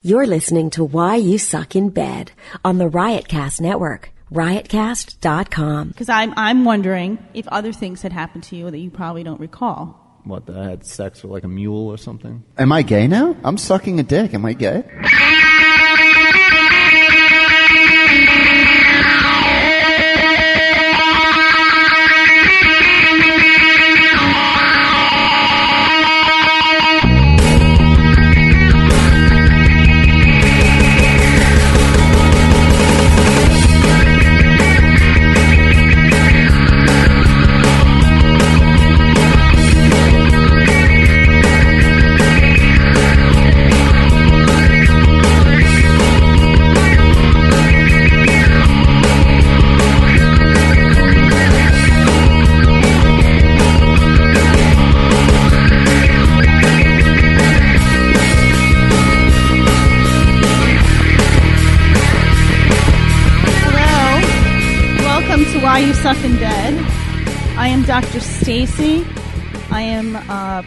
You're listening to Why You Suck in Bed on the Riotcast Network, riotcast.com. Because I'm wondering if other things had happened to you that you probably don't recall. What, that I had sex with like a mule or something? Am I gay now? I'm sucking a dick. Am I gay? Why You Suck in Bed. I am Dr. Stacy. I am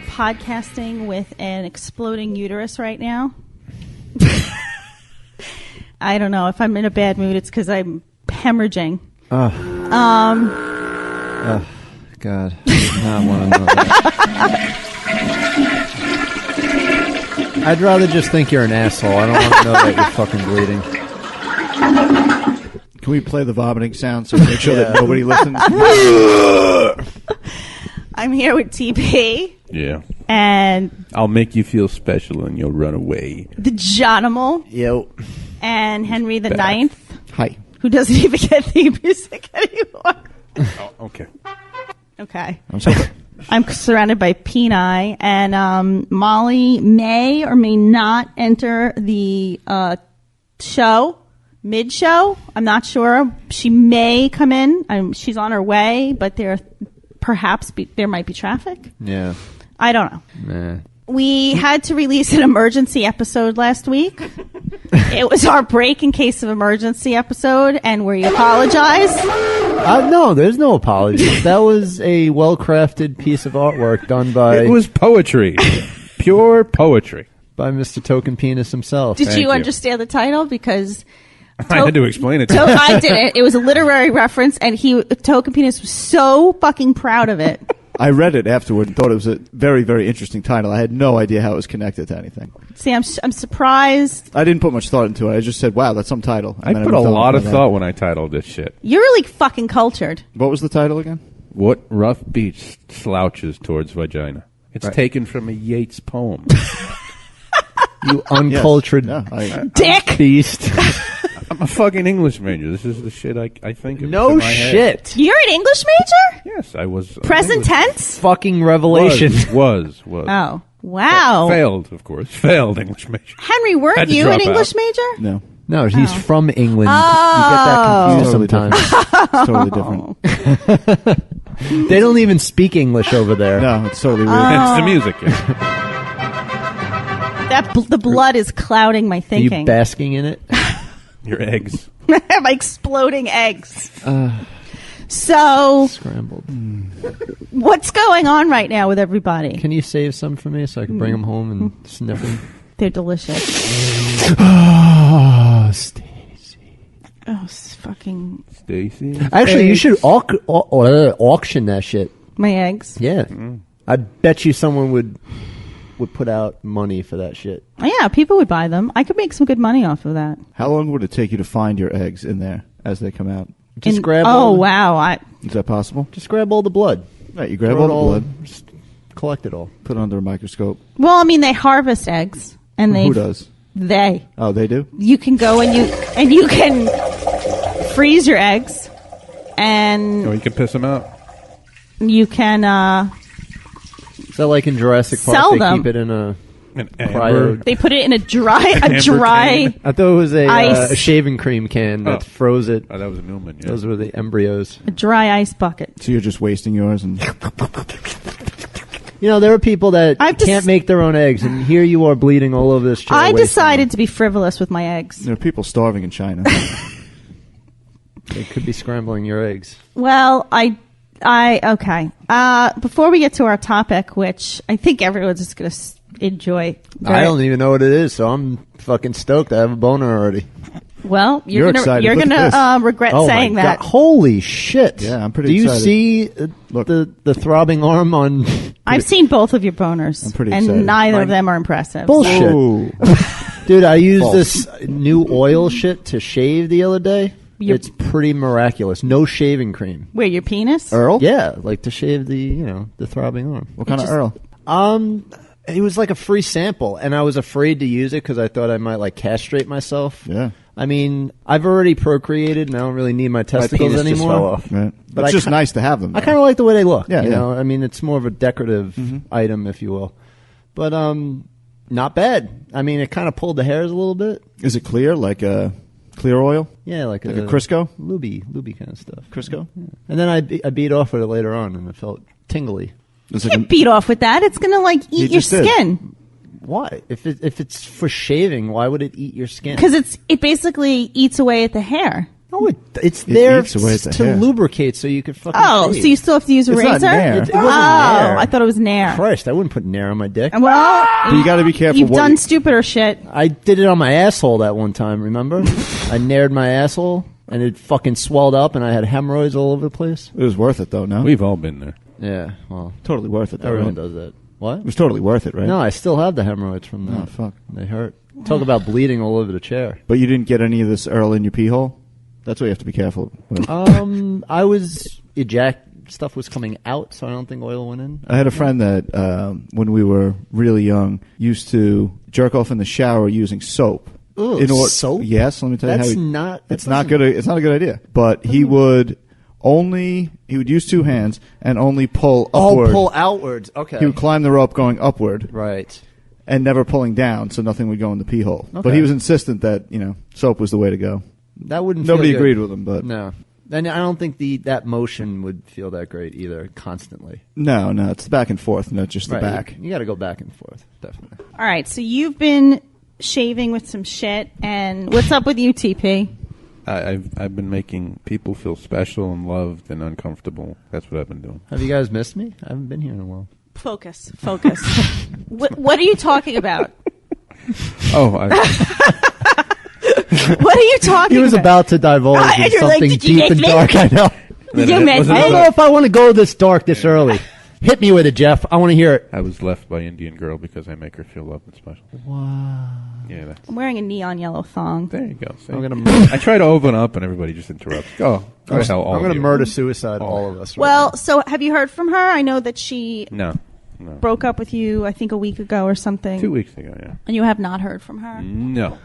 podcasting with an exploding uterus right now. I don't know. If I'm in a bad mood, it's because I'm hemorrhaging. Oh, God. I do not want to know that. I'd rather just think you're an asshole. I don't want to know that you're fucking bleeding. Can we play the vomiting sound so make sure that nobody listens? I'm here with TP. Yeah. And I'll make you feel special and you'll run away. The Johnimal. Yo. And Henry the Ninth. Hi. Who doesn't even get the music anymore. Oh, okay. Okay. I'm surrounded by Peni, and Molly may or may not enter the show. Mid-show, I'm not sure. She may come in. She's on her way, but there might be traffic. Yeah. I don't know. Nah. We had to release an emergency episode last week. It was our break in case of emergency episode, and we apologize. No, there's no apology. That was a well-crafted piece of artwork done by... It was poetry. Pure poetry. By Mr. Token Penis himself. Did you understand the title? Because... I had to explain it to him. I didn't. It was a literary reference, and Token Penis was so fucking proud of it. I read it afterward and thought it was a very, very interesting title. I had no idea how it was connected to anything. See, I'm surprised. I didn't put much thought into it. I just said, wow, that's some title. I put a lot of thought when I titled this shit. You're really fucking cultured. What was the title again? What rough beach slouches towards vagina? It's taken from a Yeats poem. You uncultured dick beast. I'm a fucking English major. This is the shit I think of. No shit. You're an English major? Yes, I was. Present tense? Fucking revelation. Was. Oh, wow. Failed, of course. Failed English major. Henry, weren't you an English major? No, he's from England. Oh. You get that confused sometimes. It's totally different. They don't even speak English over there. No, it's totally weird. It's the music. Yeah. The blood is clouding my Are thinking. you basking in it? Your eggs. I'm exploding eggs. So, Scrambled. What's going on right now with everybody? Can you save some for me so I can bring them home and sniff them? They're delicious. Oh, Stacy. Oh, fucking... Stacy? Actually, you should auction that shit. My eggs? Yeah. I bet you someone would put out money for that shit. Yeah, people would buy them. I could make some good money off of that. How long would it take you to find your eggs in there as they come out? Just grab wow. Is that possible? Just grab all the blood. Right, you grab all the blood. Just collect it all. Put it under a microscope. Well, I mean, they harvest eggs. And Who does? They. Oh, they do? You can go and you can freeze your eggs. And... Oh, you can piss them out? You can... Is that like in Jurassic Park? Sell they them. Keep it in a cryo. They put it in a dry. I thought it was a shaving cream can that froze it. Oh, that was a Newman. Yeah. Those were the embryos. A dry ice bucket. So you're just wasting yours and. You know, there are people that can't make their own eggs, and here you are bleeding all over this shit. I decided to be frivolous with my eggs. There are people starving in China. They could be scrambling your eggs. Well, okay. Before we get to our topic, which I think everyone's just going to enjoy. I don't even know what it is, so I'm fucking stoked. I have a boner already. Well, you're excited. You're Look at gonna this. regret Oh saying my that. God. Holy shit! Yeah, I'm pretty Do you excited. see Look. the throbbing arm on? I've seen both of your boners, I'm pretty and excited. neither of them are impressive. Bullshit. Whoa. Dude, I used False. this new oil shit to shave the other day. It's pretty miraculous. No shaving cream. Where, your penis? Earl? Yeah, like to shave the throbbing arm. What kind of Earl? It was like a free sample, and I was afraid to use it because I thought I might like castrate myself. Yeah. I mean, I've already procreated, and I don't really need my testicles penis just anymore. fell off. Right. But It's I just ki- nice to have them. I kind of like the way they look. Yeah, you yeah. know, I mean, it's more of a decorative item, if you will. But not bad. I mean, it kind of pulled the hairs a little bit. Is it clear, like clear oil? Yeah, like a Crisco? Lubey kind of stuff. Crisco? Yeah. And then I beat off with it later on, and it felt tingly. It's You like can't beat off with that. It's gonna like You eat your just did. skin Why? If it's for shaving, why would it eat your skin? because it basically eats away at the hair. No, it's there eats away at the to hair. lubricate so you could fucking Oh, shave. so you still have to use a It's razor? not Nair. It wasn't Oh, Nair. I thought it was Nair. Christ, I wouldn't put Nair on my dick. Well, But you got to be careful. you've what done you- stupider shit. I did it on my asshole that one time, remember? I nared my asshole, and it fucking swelled up, and I had hemorrhoids all over the place. It was worth it, though, no? We've all been there. Yeah, well, Totally worth it, though, everyone right? does that. What? It was totally worth it, right? No, I still have the hemorrhoids from that. Oh, fuck. They hurt. Talk about bleeding all over the chair. But you didn't get any of this Earl in your pee hole? That's what you have to be careful with. I was stuff was coming out, so I don't think oil went in. I had a friend that, when we were really young, used to jerk off in the shower using soap. Ooh, soap? Yes, let me tell you how That's he, not. It's not good. It's not a good idea. But he would use two hands and only pull upward. Oh, pull outwards. Okay. He would climb the rope going upward Right. and never pulling down, so nothing would go in the pee hole. Okay. But he was insistent that soap was the way to go. That wouldn't. Nobody feel good. agreed with him, but No. And I don't think that motion would feel that great either. Constantly. no, it's the back and forth, not just the Right. back. You got to go back and forth. Definitely. All right, so you've been shaving with some shit, and what's up with you, TP? I've been making people feel special and loved and uncomfortable. That's what I've been doing. Have you guys missed me? I haven't been here in a while. Focus. What are you talking about? Oh, What are you talking He was about to divulge and in you're like, something "Did you deep miss and me?" dark. I know. You miss I don't know if I want to go this dark this early. Hit me with it, Jeff. I want to hear it. I was left by Indian girl because I make her feel loved and special. Wow. Yeah, that's, I'm wearing a neon yellow thong. there you go. See? I'm gonna. I try to open up and everybody just interrupts. Go to hell, all I'm of gonna you. murder suicide all of us. Right Well, now. so have you heard from her? I know that she No. broke up with you, I think, a week ago or something. 2 weeks ago, yeah. And you have not heard from her? No.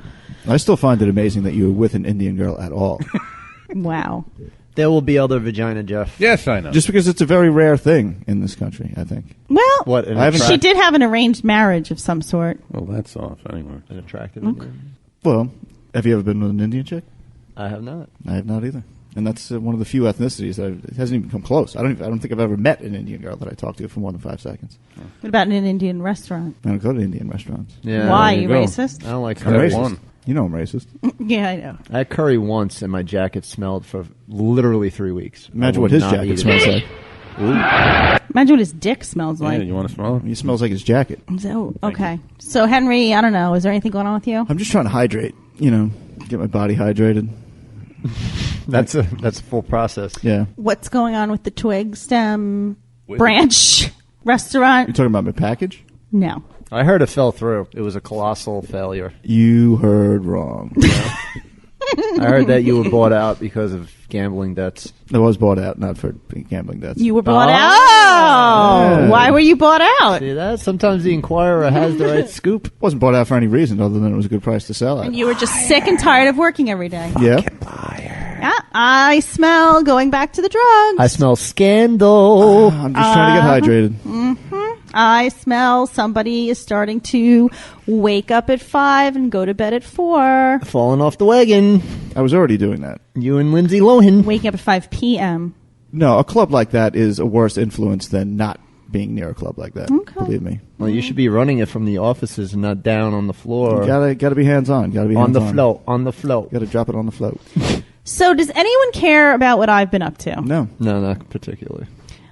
I still find it amazing that you were with an Indian girl at all. Wow. There will be other vagina, Jeff. Yes, I know. Just because it's a very rare thing in this country, I think. Well, What? I haven't- she did have an arranged marriage of some sort. well, that's off anyway. An attractive. Well, have you ever been with an Indian chick? I have not. I have not either. And that's one of the few ethnicities that it hasn't even come close. I don't think I've ever met an Indian girl that I talked to for more than 5 seconds. What about in an Indian restaurant? I don't go to Indian restaurants. Yeah. Why? there You you go. racist? I don't like I'm curry. racist. You know I'm racist. Yeah, I know. I had curry once, and my jacket smelled for literally 3 weeks. Imagine I what will his not jacket eat it. smells like. Imagine what his dick smells Yeah, like. you want to smell it? He smells like his jacket. Oh, okay. So, Henry, I don't know. Is there anything going on with you? I'm just trying to hydrate, get my body hydrated. That's a full process. Yeah. What's going on with the Twig Stem With- Branch restaurant? You're talking about my package? No. I heard it fell through. It was a colossal failure. You heard wrong. I heard that you were bought out because of gambling debts. I was bought out, not for gambling debts. You were bought Oh. out. Yeah. Why were you bought out? See that? Sometimes the Inquirer has the right scoop. Wasn't bought out for any reason other than it was a good price to sell at. And you were just sick and tired of working every day. Yeah. Yeah, I smell going back to the drugs. I smell scandal. I'm just trying to get hydrated. I smell somebody is starting to wake up at 5 and go to bed at 4. Falling off the wagon. I was already doing that. You and Lindsay Lohan. Waking up at 5 p.m. No, a club like that is a worse influence than not being near a club like that. Okay. Believe me. Well, you should be running it from the offices and not down on the floor. Gotta be hands on. Gotta be on hands the float. On the float. Gotta drop it on the float. So does anyone care about what I've been up to? No. No, not particularly.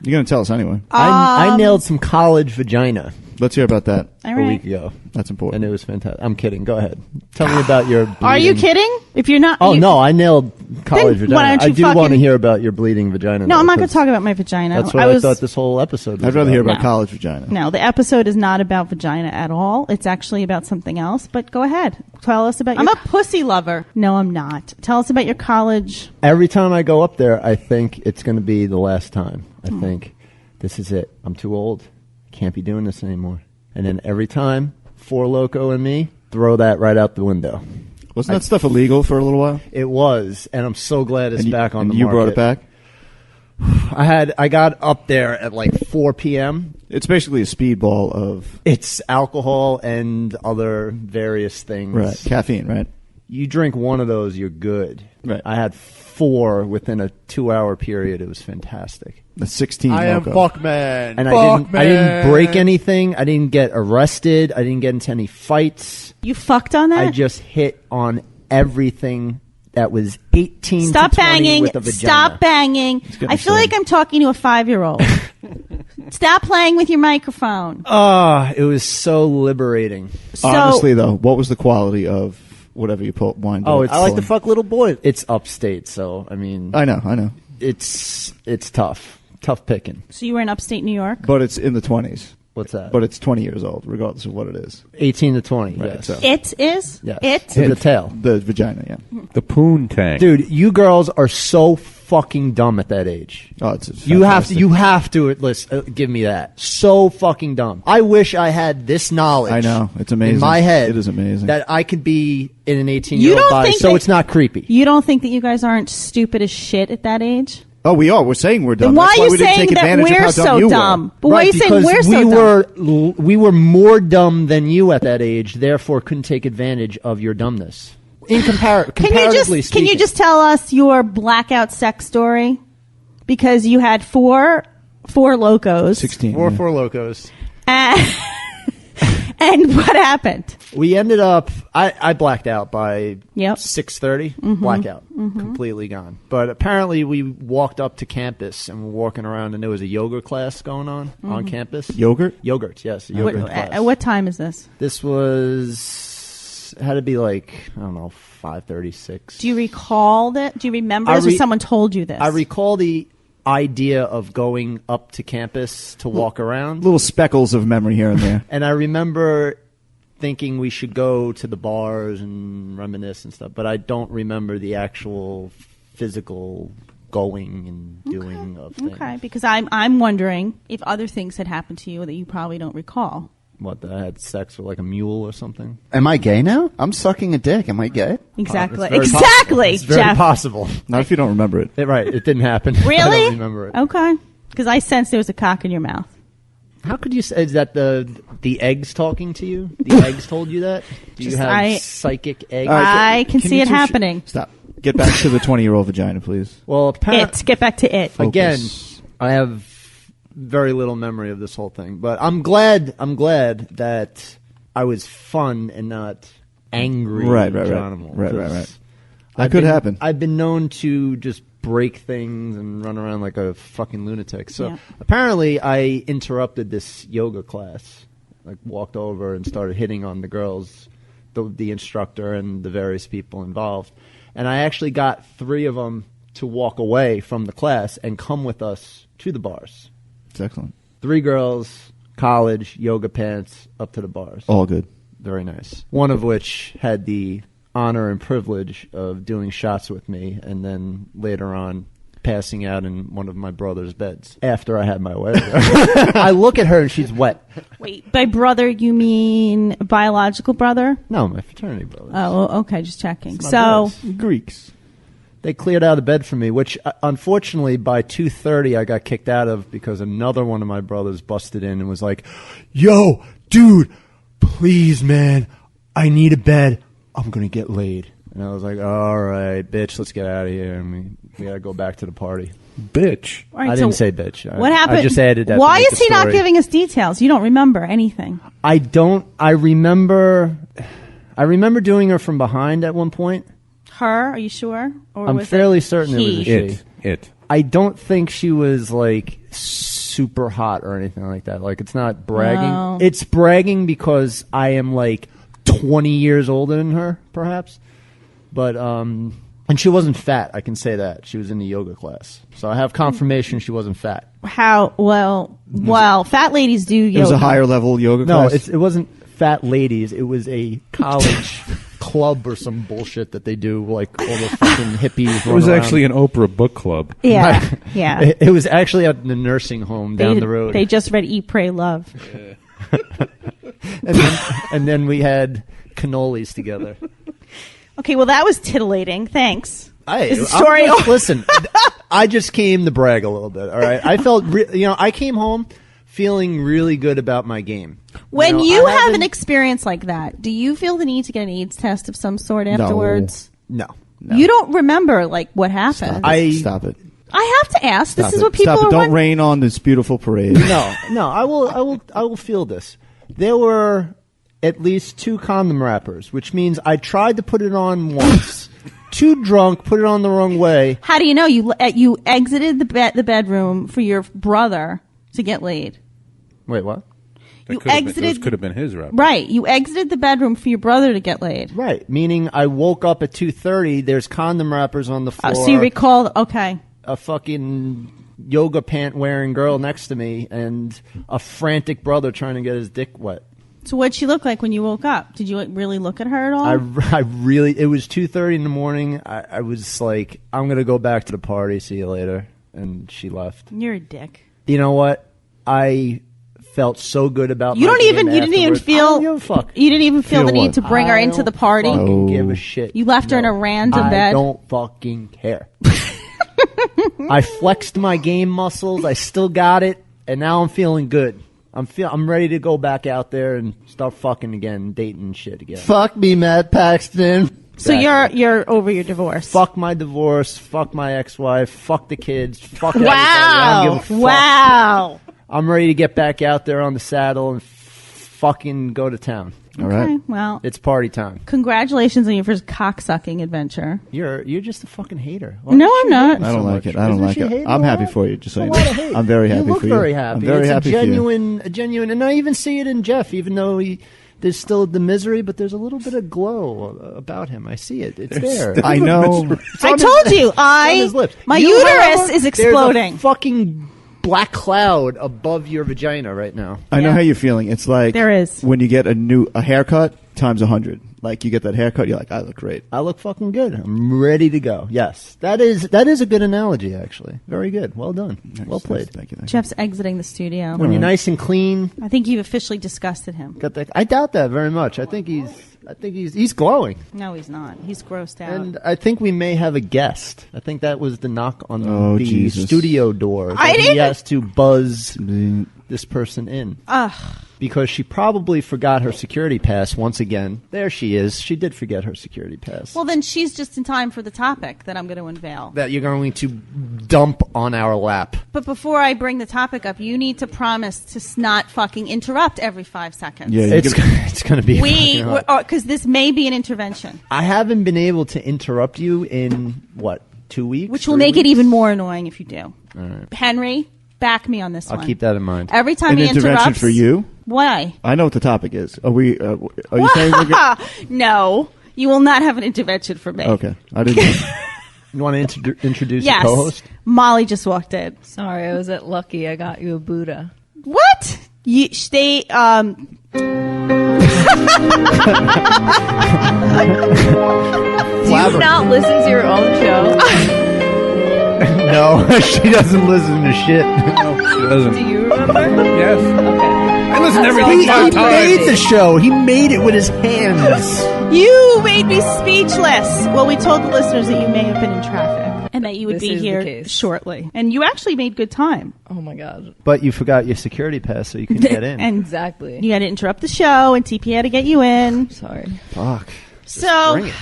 You're going to tell us anyway. I nailed some college vagina Let's hear about that. All a right. week ago. That's important. And it was fantastic. I'm kidding. Go ahead. Tell me about your bleeding. Are you kidding? If you're not, Oh, you- no, I nailed college Then why vagina. don't I you do want to fucking- hear about your bleeding vagina. No, though, I'm not going 'cause to talk about my vagina. That's what I thought this whole episode was I'd rather hear about No. college vagina. No, the episode is not about vagina at all. It's actually about something else. But go ahead. Tell us about I'm a pussy lover. No, I'm not. Tell us about your college. Every time I go up there, I think it's going to be the last time. I think this is it. I'm too old. Can't be doing this anymore. And then every time, Four Loko and me throw that right out the window. Wasn't that stuff illegal for a little while? It was, and I'm so glad it's And back on the you market. brought it back? I got up there at like 4 p.m. It's basically a speedball of It's alcohol and other various things. caffeine, right? You drink one of those, you're good. Right. I had 4 within a 2-hour period. It was fantastic. The 16 I am Loco. Fuckman. And I didn't break anything. I didn't get arrested. I didn't get into any fights. You fucked on that? I just hit on everything that was 18 Stop to 20 banging. with a vagina. Stop banging. getting I feel silly. like I'm talking to a 5-year-old. Stop playing with your microphone. It was so liberating. So, Honestly, though, what was the quality of whatever you wind up? I like to fuck little boys. It's upstate, so I mean, I know. it's tough picking. so you were in upstate New York? But it's in the 20s. What's that? But it's 20 years old, regardless of what it is. 18 to 20. Right, Yes. so- It is? Yes. It? To the tail. The vagina, yeah. The poon tank. Dude, you girls are so fucking dumb at that age. Oh, it's You fantastic. have to give me that. So fucking dumb. I wish I had this knowledge. I know. It's amazing. In my head. It is amazing. That I could be in an You 18-year-old don't body, think so that- it's not creepy. You don't think that you guys aren't stupid as shit at that age? Oh, we are. We're saying we're dumb. Then why That's are you we didn't saying take that advantage of we're how so you dumb? were. But why are you saying because we're so dumb? we were more dumb than you at that age, therefore couldn't take advantage of your dumbness. Comparatively Can you speaking. just tell us your blackout sex story? Because you had four locos. 16. Four yeah. locos. And what happened? We ended up. I blacked out by Yep. 6:30. Blackout, completely gone. But apparently, we walked up to campus and we're walking around, and there was a yoga class going on campus. Yogurt? Yogurt, yes, a yogurt class. At what time is this? This was had to be like, I don't know, 5:36. Do you recall that? Do you remember I this, or re- someone told you this? I recall the idea of going up to campus to walk around. Little speckles of memory here and there. And I remember thinking we should go to the bars and reminisce and stuff, but I don't remember the actual physical going and doing of things. Okay, because I'm wondering if other things had happened to you that you probably don't recall. What, that I had sex with like a mule or something? Am I gay now? I'm sucking a dick. Am I gay? Exactly. It's very Exactly, possible. It's very Jeff. possible. Not if you don't remember it. Right, it didn't happen. I Really? don't remember it. Okay. Because I sensed there was a cock in your mouth. How could you say, is that the eggs talking to you? The eggs told you that? Do you Just have psychic eggs? All right, I can see you it two happening. Stop. Get back to the 20-year-old vagina, please. Well, apparently, Get back to it. again, Focus. I have very little memory of this whole thing, but I'm glad that I was fun and not angry. Right. Johnimal, Right. 'cause That could happen. I've been known to just break things and run around like a fucking lunatic. So Yeah. apparently I interrupted this yoga class, like walked over and started hitting on the girls, the instructor and the various people involved. And I actually got 3 of them to walk away from the class and come with us to the bars. It's excellent. 3 girls, college, yoga pants, up to the bars. All good. Very nice. One of which had the honor and privilege of doing shots with me and then later on passing out in one of my brother's beds after I had my way. I look at her and she's wet. Wait, by brother you mean biological brother? No, my fraternity brother. Oh, okay, just checking. It's my So, brothers. Greeks. They cleared out of bed for me, which unfortunately by 2:30 I got kicked out of because another one of my brothers busted in and was like, "Yo, dude, please, man, I need a bed. I'm going to get laid." And I was like, "All right, bitch, let's get out of here." And we got to go back to the party. Bitch. all right, I so didn't say bitch. what happened? I just added that. Why to make is the he not story. giving us details? You don't remember anything. I don't. I remember doing her from behind at one point. Her? Are you sure? Or I'm was fairly it certain he? it was a she. It. I don't think she was like super hot or anything like that. Like, it's not bragging. No. It's bragging because I am like 20 years older than her, perhaps. But and she wasn't fat. I can say that. She was in the yoga class, so I have confirmation she wasn't fat. Well, fat ladies do yoga. It was a higher level yoga No, class. it wasn't fat ladies. It was a college club or some bullshit that they do, like all the fucking hippies. It was actually an Oprah book club. Yeah, yeah. It was actually at the nursing home down the road. They just read Eat, Pray, Love. and then we had cannolis together. Okay, well, that was titillating. Thanks. Is the I'm story just- listen, I just came to brag a little bit. All right, I felt, I came home feeling really good about my game. When I you have haven't- an experience like that, do you feel the need to get an AIDS test of some sort afterwards? No. You don't remember like what happened. Stop it. I have to ask. Stop This is it. what people Stop it. are. Don't rain on this beautiful parade. No, I will feel this. There were at least 2 condom wrappers, which means I tried to put it on once. Too drunk, put it on the wrong way. How do you know you exited the bedroom for your brother to get laid? Wait, what? You exited. Could have been his rap. Right, you exited the bedroom for your brother to get laid. Right, meaning I woke up at 2:30. There's condom wrappers on the floor. So you recall? Okay. A fucking yoga pant wearing girl next to me, and a frantic brother trying to get his dick wet. So what'd she look like when you woke up? Did you really look at her at all? I really. It was 2:30 in the morning. I was like, I'm gonna go back to the party. See you later. And she left. You're a dick. You know what? I felt so good about. You my don't game even. You didn't even afterwards. I feel. don't give a fuck. You didn't even feel Feel the need what? to bring her I into the don't party. fucking give a shit. You left her in a random bed? I don't fucking care. I flexed my game muscles. I still got it, and now I'm feeling good. I'm ready to go back out there and start fucking again, dating shit again. Fuck me, Matt Paxton. So you're over your divorce. Fuck my divorce. Fuck my ex-wife. Fuck the kids. Fuck everybody. I Wow. don't give a fuck. Wow. I'm ready to get back out there on the saddle and fucking go to town. All right. Okay, well, It's party time. congratulations on your first cocksucking adventure. You're just a fucking hater. Why No, does I'm she not. hate me I don't so like much? it. I don't Isn't like she it. hating I'm a happy lot? for you, just so you It's a lot know. of hate. I'm very happy You look for you. very happy. I'm very it's happy a for you. genuine, and I even see it in Jeff, even though there's still the misery, but there's a little bit of glow about him. I see it. It's there. I know. I told you, It's on his lips. my You, uterus however, is exploding. There's a fucking black cloud above your vagina right now. I know Yeah. how you're feeling. It's like There is. when you get a haircut times 100. Like you get that haircut, you're like, I look great. I look fucking good. I'm ready to go. Yes, that is a good analogy, actually. Very good. Well done. Well played. Thank you. Jeff's exiting the studio. When you're nice and clean, I think you've officially disgusted him. got that. I doubt that very much. I think he's glowing. No, he's not. He's grossed out. And I think we may have a guest. I think that was the knock on Oh, the Jesus. studio door. I That he didn't- has to buzz this person in. Ugh. Because she probably forgot her security pass once again. There she is. She did forget her security pass. Well, then she's just in time for the topic that I'm going to unveil. That you're going to dump on our lap. But before I bring the topic up, you need to promise to not fucking interrupt every 5 seconds. Yeah, It's going to be. We, fucking hot. because this may be an intervention, I haven't been able to interrupt you in, 2 weeks? which will 3 make it weeks? even more annoying if you do. All right. Henry, back me on this I'll one. keep that in mind. Every time An he intervention interrupts. for you? Why? I know what the topic is. Are you saying we're good? No, you will not have an intervention for me. Okay. I didn't know. You want to introduce Yes. the co-host? Molly just walked in. Sorry, I was at Lucky. I got you a Buddha. What? They Do you not listen to your own show? No, she doesn't listen to shit. No, she doesn't. Do you remember? Yes. Okay. I listen every He- five he times. made the show. He made it with his hands. You made me speechless. Well, we told the listeners that you may have been in traffic and that you would This be is the here case. shortly. And you actually made good time. Oh my god. But you forgot your security pass, so you couldn't get in. And Exactly. you had to interrupt the show, and TP had to get you in. Sorry. Fuck. So, Bring it.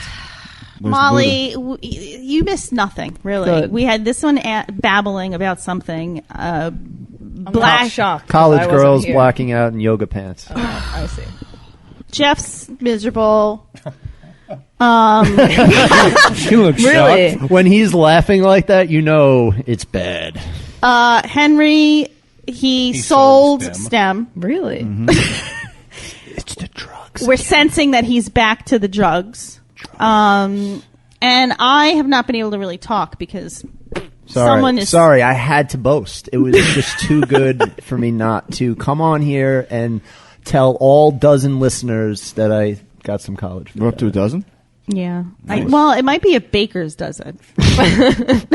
Where's the Molly, you missed nothing, really. Good. We had this one babbling about something. I'm Black not shocked. College I wasn't girls here. blacking out in yoga pants. Oh, I see. Jeff's miserable. She looks Really? shocked. When he's laughing like that, you know it's bad. Henry He sold STEM. Really? It's the drugs. We're sensing that he's back to the drugs. And I have not been able to really talk because someone is... Sorry, I had to boast. It was just too good for me not to come on here and tell all dozen listeners that I got some college food. We're up to a dozen? Yeah. Nice. Well, it might be a baker's dozen. Nice.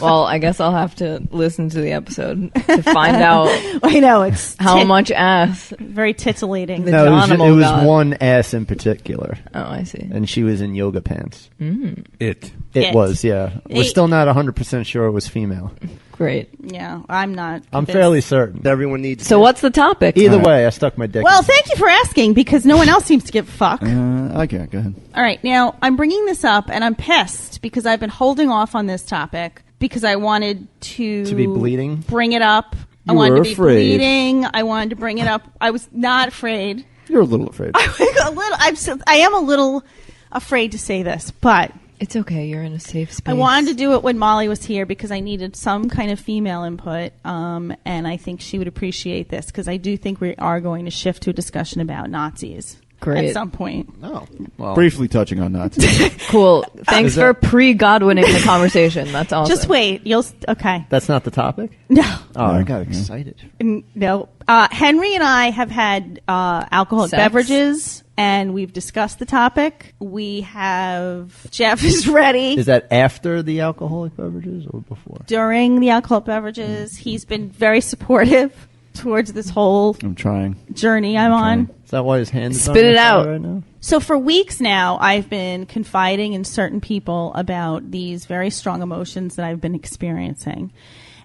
Well, I guess I'll have to listen to the episode to find out I know, it's how much ass. very tititillating. No, it Johnimal was got. one ass in particular, Oh, I see. and she was in yoga pants. It. It was, yeah. We're still not 100% sure it was female. Great. Yeah, I'm not I'm convinced. fairly certain. Everyone needs. So what's the topic? Either way, I stuck my dick. Well, in. thank you for asking because no one else seems to give a fuck. Okay, go ahead. All right, now I'm bringing this up and I'm pissed because I've been holding off on this topic because I wanted to be bleeding? bring it up. I You wanted were to be afraid. bleeding. I wanted to bring it up. I was not afraid. You're a little afraid. I am a little afraid to say this, but It's okay. You're in a safe space. I wanted to do it when Molly was here because I needed some kind of female input, and I think she would appreciate this because I do think we are going to shift to a discussion about Nazis Great. at some point. Oh, well. Briefly touching on Nazis. Cool. Thanks for pre-Godwinning the conversation. That's awesome. Just wait. Okay. That's not the topic? No. Oh, I got excited. No. Henry and I have had alcoholic Sex? beverages, and we've discussed the topic. We have... Jeff is ready. Is that after the alcoholic beverages or before? During the alcoholic beverages, he's been very supportive towards this whole I'm trying. journey I'm on. Is that why his hand is Spit on it the side out. right now? So for weeks now, I've been confiding in certain people about these very strong emotions that I've been experiencing.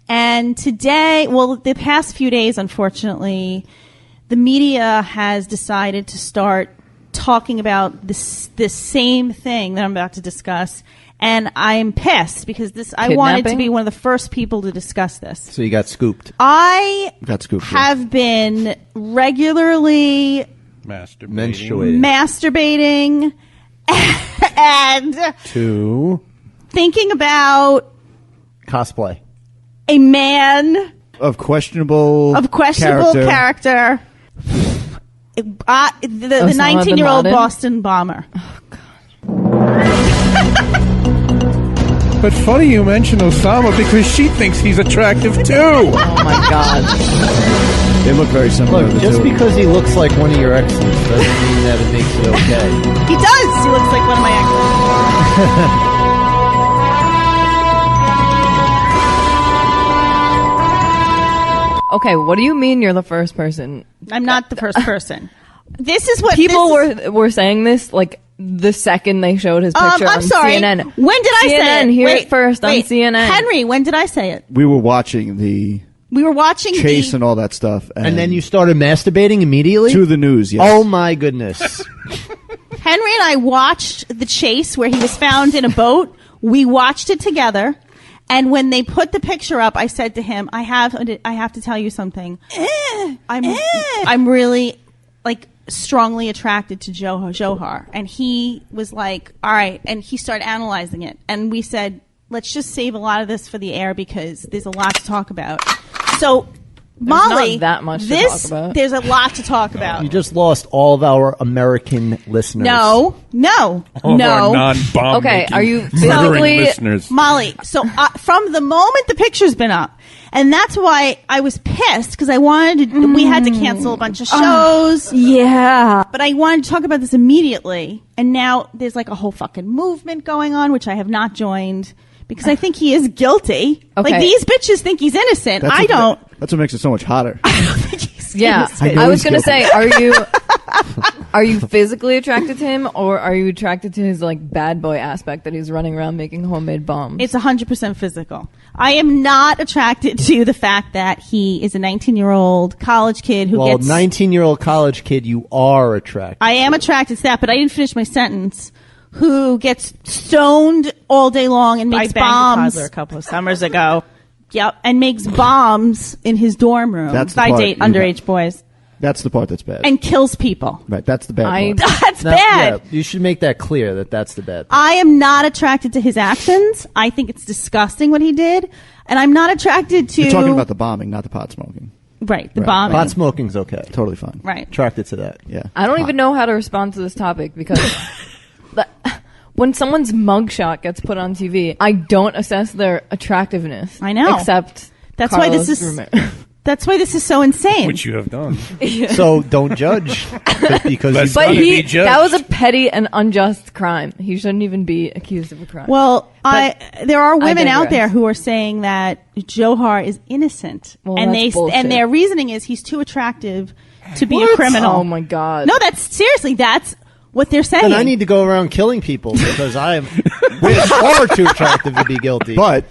And today, well, the past few days, unfortunately, the media has decided to start talking about this same thing that I'm about to discuss. And I'm pissed because I wanted to Kidnapping? be one of the first people to discuss this. So you got scooped. I Got scooped. have been regularly Masturbating. masturbating and Two. thinking about Cosplay. a man Of questionable character. The Osama bin 19-year-old Laden? Boston bomber. But funny you mention Osama because she thinks he's attractive too. Oh my God. They look very similar. Look, the just two. because he looks like one of your exes doesn't mean that it makes it okay. He does. He looks like one of my exes. Okay, what do you mean you're the first person? I'm not the first person. This is what People this is- were saying this like the second they showed his picture I'm on sorry. CNN. When did I say CNN, it? hear Wait, it first on wait. CNN. Henry, when did I say it? We were watching the We were watching chase the... and all that stuff. And then you started masturbating immediately? To the news, yes. Oh my goodness. Henry and I watched the chase where he was found in a boat. We watched it together. And when they put the picture up, I said to him, I have to tell you something. I'm really like strongly attracted to Johar. And he was like, all right. And he started analyzing it. And we said, let's just save a lot of this for the air because there's a lot to talk about. So Molly, not that much to talk about. There's a lot to talk about. You just lost all of our American listeners. No. All of our non-bomb Okay, making, are you murdering physically- listeners? Molly, so from the moment the picture's been up, and that's why I was pissed because I wanted to, we had to cancel a bunch of shows. Yeah. But I wanted to talk about this immediately, and now there's like a whole fucking movement going on, which I have not joined because I think he is guilty. Okay. Like these bitches think he's innocent. That's I what- don't. That's what makes it so much hotter. I don't think he's Yeah. innocent. know I was he's going to guilty. say, are you physically attracted to him or are you attracted to his like bad boy aspect that he's running around making homemade bombs? It's 100% physical. I am not attracted to the fact that he is a 19-year-old college kid who Well, gets... 19-year-old college kid, you are attracted. I am attracted to that, but I didn't finish my sentence. Who gets stoned all day long and makes I banged a bombs. toddler a couple of summers ago. Yep, and makes bombs in his dorm room. That's the I part date you underage boys. That's the part that's bad. and kills people. Right, that's the bad part. That's Now, bad. yeah, you should make that clear that that's the bad. I am not attracted to his actions. I think it's disgusting what he did, and I'm not attracted to. You're talking about the bombing, not the pot smoking. right, the Right. bombing. Pot smoking's okay. Totally fine. Right. Attracted to that. Yeah. I don't even know how to respond to this topic because when someone's mugshot gets put on TV, I don't assess their attractiveness. I know. Except That's why this Carlos is. Romero. That's why this is so insane. Which you have done. So don't judge because Let's you But Gonna be he, judged. that was a petty and unjust crime. He shouldn't even be accused of a crime. Well, there are women out digress. there who are saying that Johar is innocent, Well, and that's bullshit. and their reasoning is he's too attractive to be a criminal. Oh my god. No, that's seriously. That's what they're saying. then I need to go around killing people because I am far too attractive to be guilty. But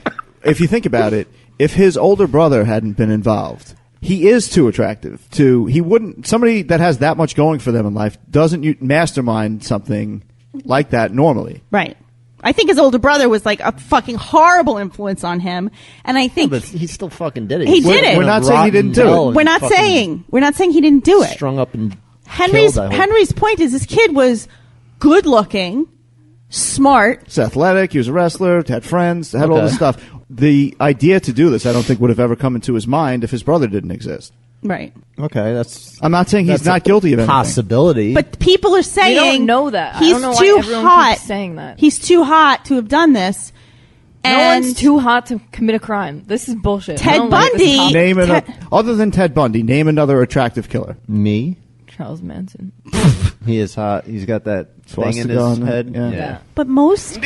if you think about it, if his older brother hadn't been involved, he is too attractive to. He wouldn't. Somebody that has that much going for them in life doesn't mastermind something like that normally. Right. I think his older brother was like a fucking horrible influence on him, and I think but he still fucking did it. He did it. We're not saying he didn't do it. we're not saying he didn't do it. Strung up and Henry's killed, I hope. Henry's point is this kid was good looking, smart. He's athletic. He was a wrestler. Had friends. Had all Okay. this stuff. The idea to do this, I don't think, would have ever come into his mind if his brother didn't exist. Right. Okay, that's. I'm not saying he's that's not a guilty of anything. possibility. But people are saying don't know that. I He's don't know why too everyone hot. keeps saying that. He's too hot to have done this. no And one's too hot to commit a crime. This is bullshit. Ted I don't like this Bundy- topic. Name it. Ted- Other than Ted Bundy, name another attractive killer. me, Charles Manson. he is hot. He's got that thing in Swastika his on it, head. yeah. but most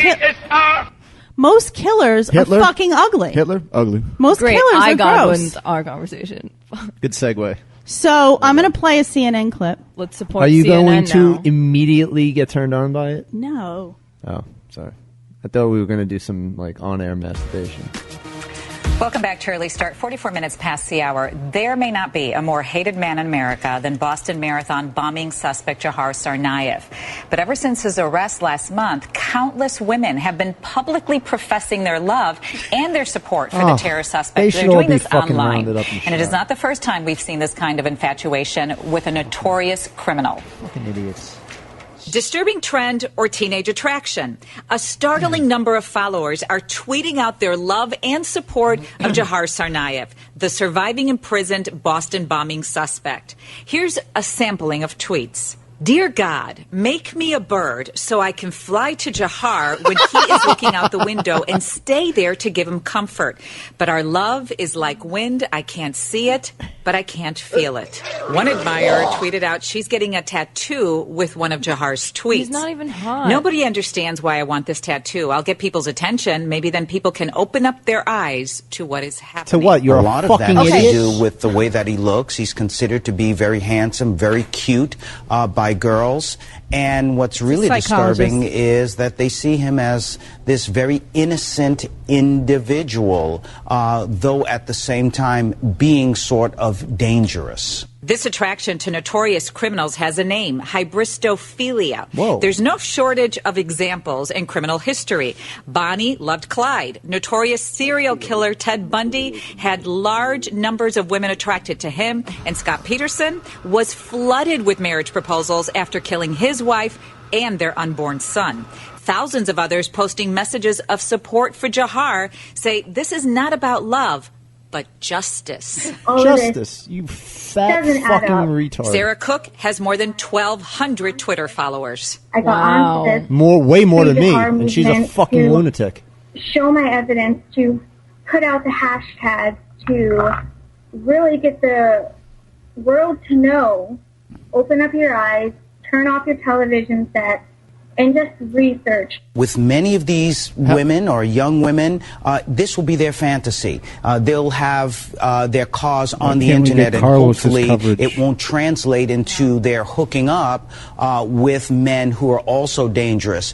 killers Hitler? are fucking ugly. Hitler, ugly. Most Great. killers I are got gross. wins our conversation. Good segue. So I'm going to play a CNN clip. Let's support Are you CNN going to now. immediately get turned on by it? No. Oh, sorry. I thought we were going to do some like on-air masturbation. Welcome back to Early Start. 44 minutes past the hour. There may not be a more hated man in America than Boston Marathon bombing suspect Johar Tsarnaev. But ever since his arrest last month, countless women have been publicly professing their love and their support for the terror they suspect. should They're all doing be this fucking online. rounded up and And it is shot. not the first time we've seen this kind of infatuation with a notorious criminal. Fucking idiots. Disturbing trend or teenage attraction. A startling number of followers are tweeting out their love and support of Johar Tsarnaev, the surviving imprisoned Boston bombing suspect. Here's a sampling of tweets. Dear God, make me a bird so I can fly to Johar when he is looking out the window and stay there to give him comfort. But our love is like wind. I can't see it, but I can't feel it. One admirer tweeted out she's getting a tattoo with one of Jahar's tweets. He's not even hot. Nobody understands why I want this tattoo. I'll get people's attention. Maybe then people can open up their eyes to what is To happening. what? You're a a lot of that fucking has idiot. to do with the way that he looks. He's considered to be very handsome, very cute by girls. And what's really disturbing is that they see him as this very innocent individual, though at the same time being sort of dangerous. This attraction to notorious criminals has a name, Hybristophilia. Whoa. There's no shortage of examples in criminal history. Bonnie loved Clyde. Notorious serial killer Ted Bundy had large numbers of women attracted to him. And Scott Peterson was flooded with marriage proposals after killing his wife and their unborn son. Thousands of others posting messages of support for Johar say this is not about love, but justice. Justice, you fat doesn't add fucking up. retard. Sarah Cook has more than 1,200 Twitter followers. I got on this Way more than me, Johar and she's a movement fucking to lunatic. show my evidence, to put out the hashtag, to really get the world to know, open up your eyes, turn off your television set, and just research. With many of these women or young women, this will be their fantasy. They'll have their cause on the can't we internet, get and Carlos's hopefully coverage? it won't translate into their hooking up with men who are also dangerous.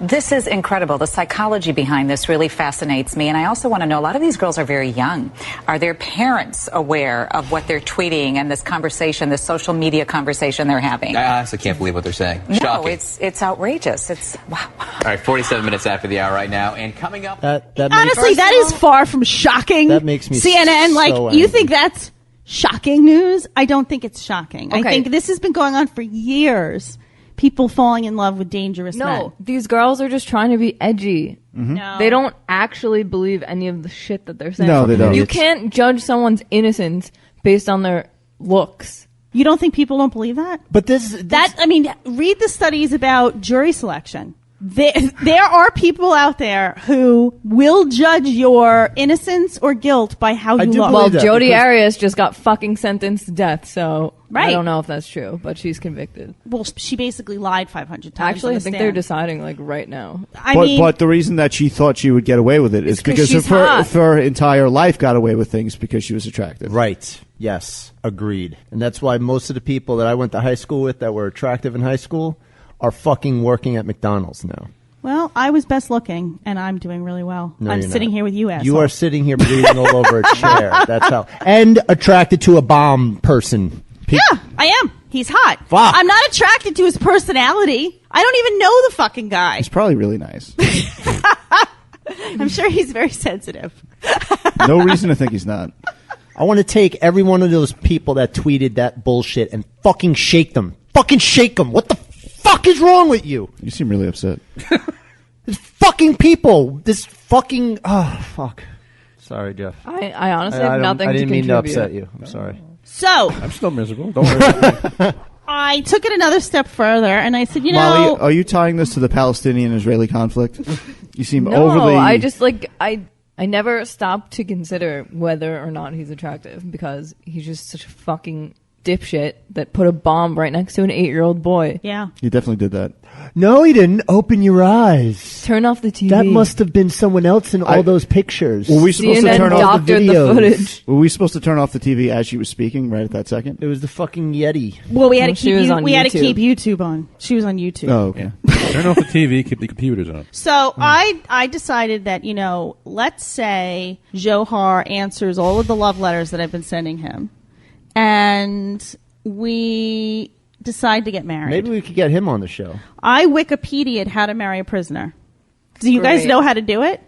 This is incredible. The psychology behind this really fascinates me. And I also want to know, a lot of these girls are very young. Are their parents aware of what they're tweeting and this conversation, this social media conversation they're having? I honestly can't believe what they're saying. No, Shocking. it's outrageous. It's wow. All right, 47 minutes after the hour right now. And coming up... That makes, Honestly, that is far from shocking. That makes me CNN, like, so you angry. think that's shocking news. I don't think it's shocking. I Okay. think this has been going on for years. People falling in love with dangerous men. No, these girls are just trying to be edgy. No. They don't actually believe any of the shit that they're saying. No, they don't. You can't judge someone's innocence based on their looks. You don't think people don't believe that? But read the studies about jury selection. There are people out there who will judge your innocence or guilt by how you look. Well, Jodi Arias just got fucking sentenced to death, so Right. I don't know if that's true, but she's convicted. Well, she basically lied 500 times. Actually, on I the think stand. they're deciding like right now. But the reason that she thought she would get away with it is It's 'cause because she's of her, hot. for her entire life got away with things because she was attractive. Right. Yes. Agreed. And that's why most of the people that I went to high school with that were attractive in high school are fucking working at McDonald's now. Well, I was best looking, and I'm doing really well. No, I'm you're sitting not. here with you, asshole. You are sitting here breathing all over a chair. That's how. And attracted to a bomb person. Yeah, I am. He's hot. Fuck. I'm not attracted to his personality. I don't even know the fucking guy. He's probably really nice. I'm sure he's very sensitive. No reason to think he's not. I want to take every one of those people that tweeted that bullshit and fucking shake them. Fucking shake them. What the fuck is wrong with you? You seem really upset. This fucking people. This fucking. Oh, fuck. Sorry, Jeff. I honestly have nothing I didn't to mean to contribute. upset you. I'm sorry. So I'm still miserable. Don't worry. I took it another step further, and I said, Molly, are you tying this to the Palestinian-Israeli conflict? You seem No, overly... I just I never stopped to consider whether or not he's attractive because he's just such a fucking dipshit that put a bomb right next to an 8-year-old boy. Yeah. You definitely did that. No, he didn't. Open your eyes. Turn off the TV. That must have been someone else in all those pictures. Were we supposed to CNN turn off the doctored videos? the footage. Were we supposed to turn off the TV as she was speaking right at that second? It was the fucking Yeti. Well, we had to She keep was on we had to YouTube. keep YouTube on. She was on YouTube. Oh, okay. Turn off the TV, keep the computers on. So I decided that, let's say Johar answers all of the love letters that I've been sending him, and we decide to get married. Maybe we could get him on the show. I Wikipedia'd how to marry a prisoner. Do you guys Great. know how to do it?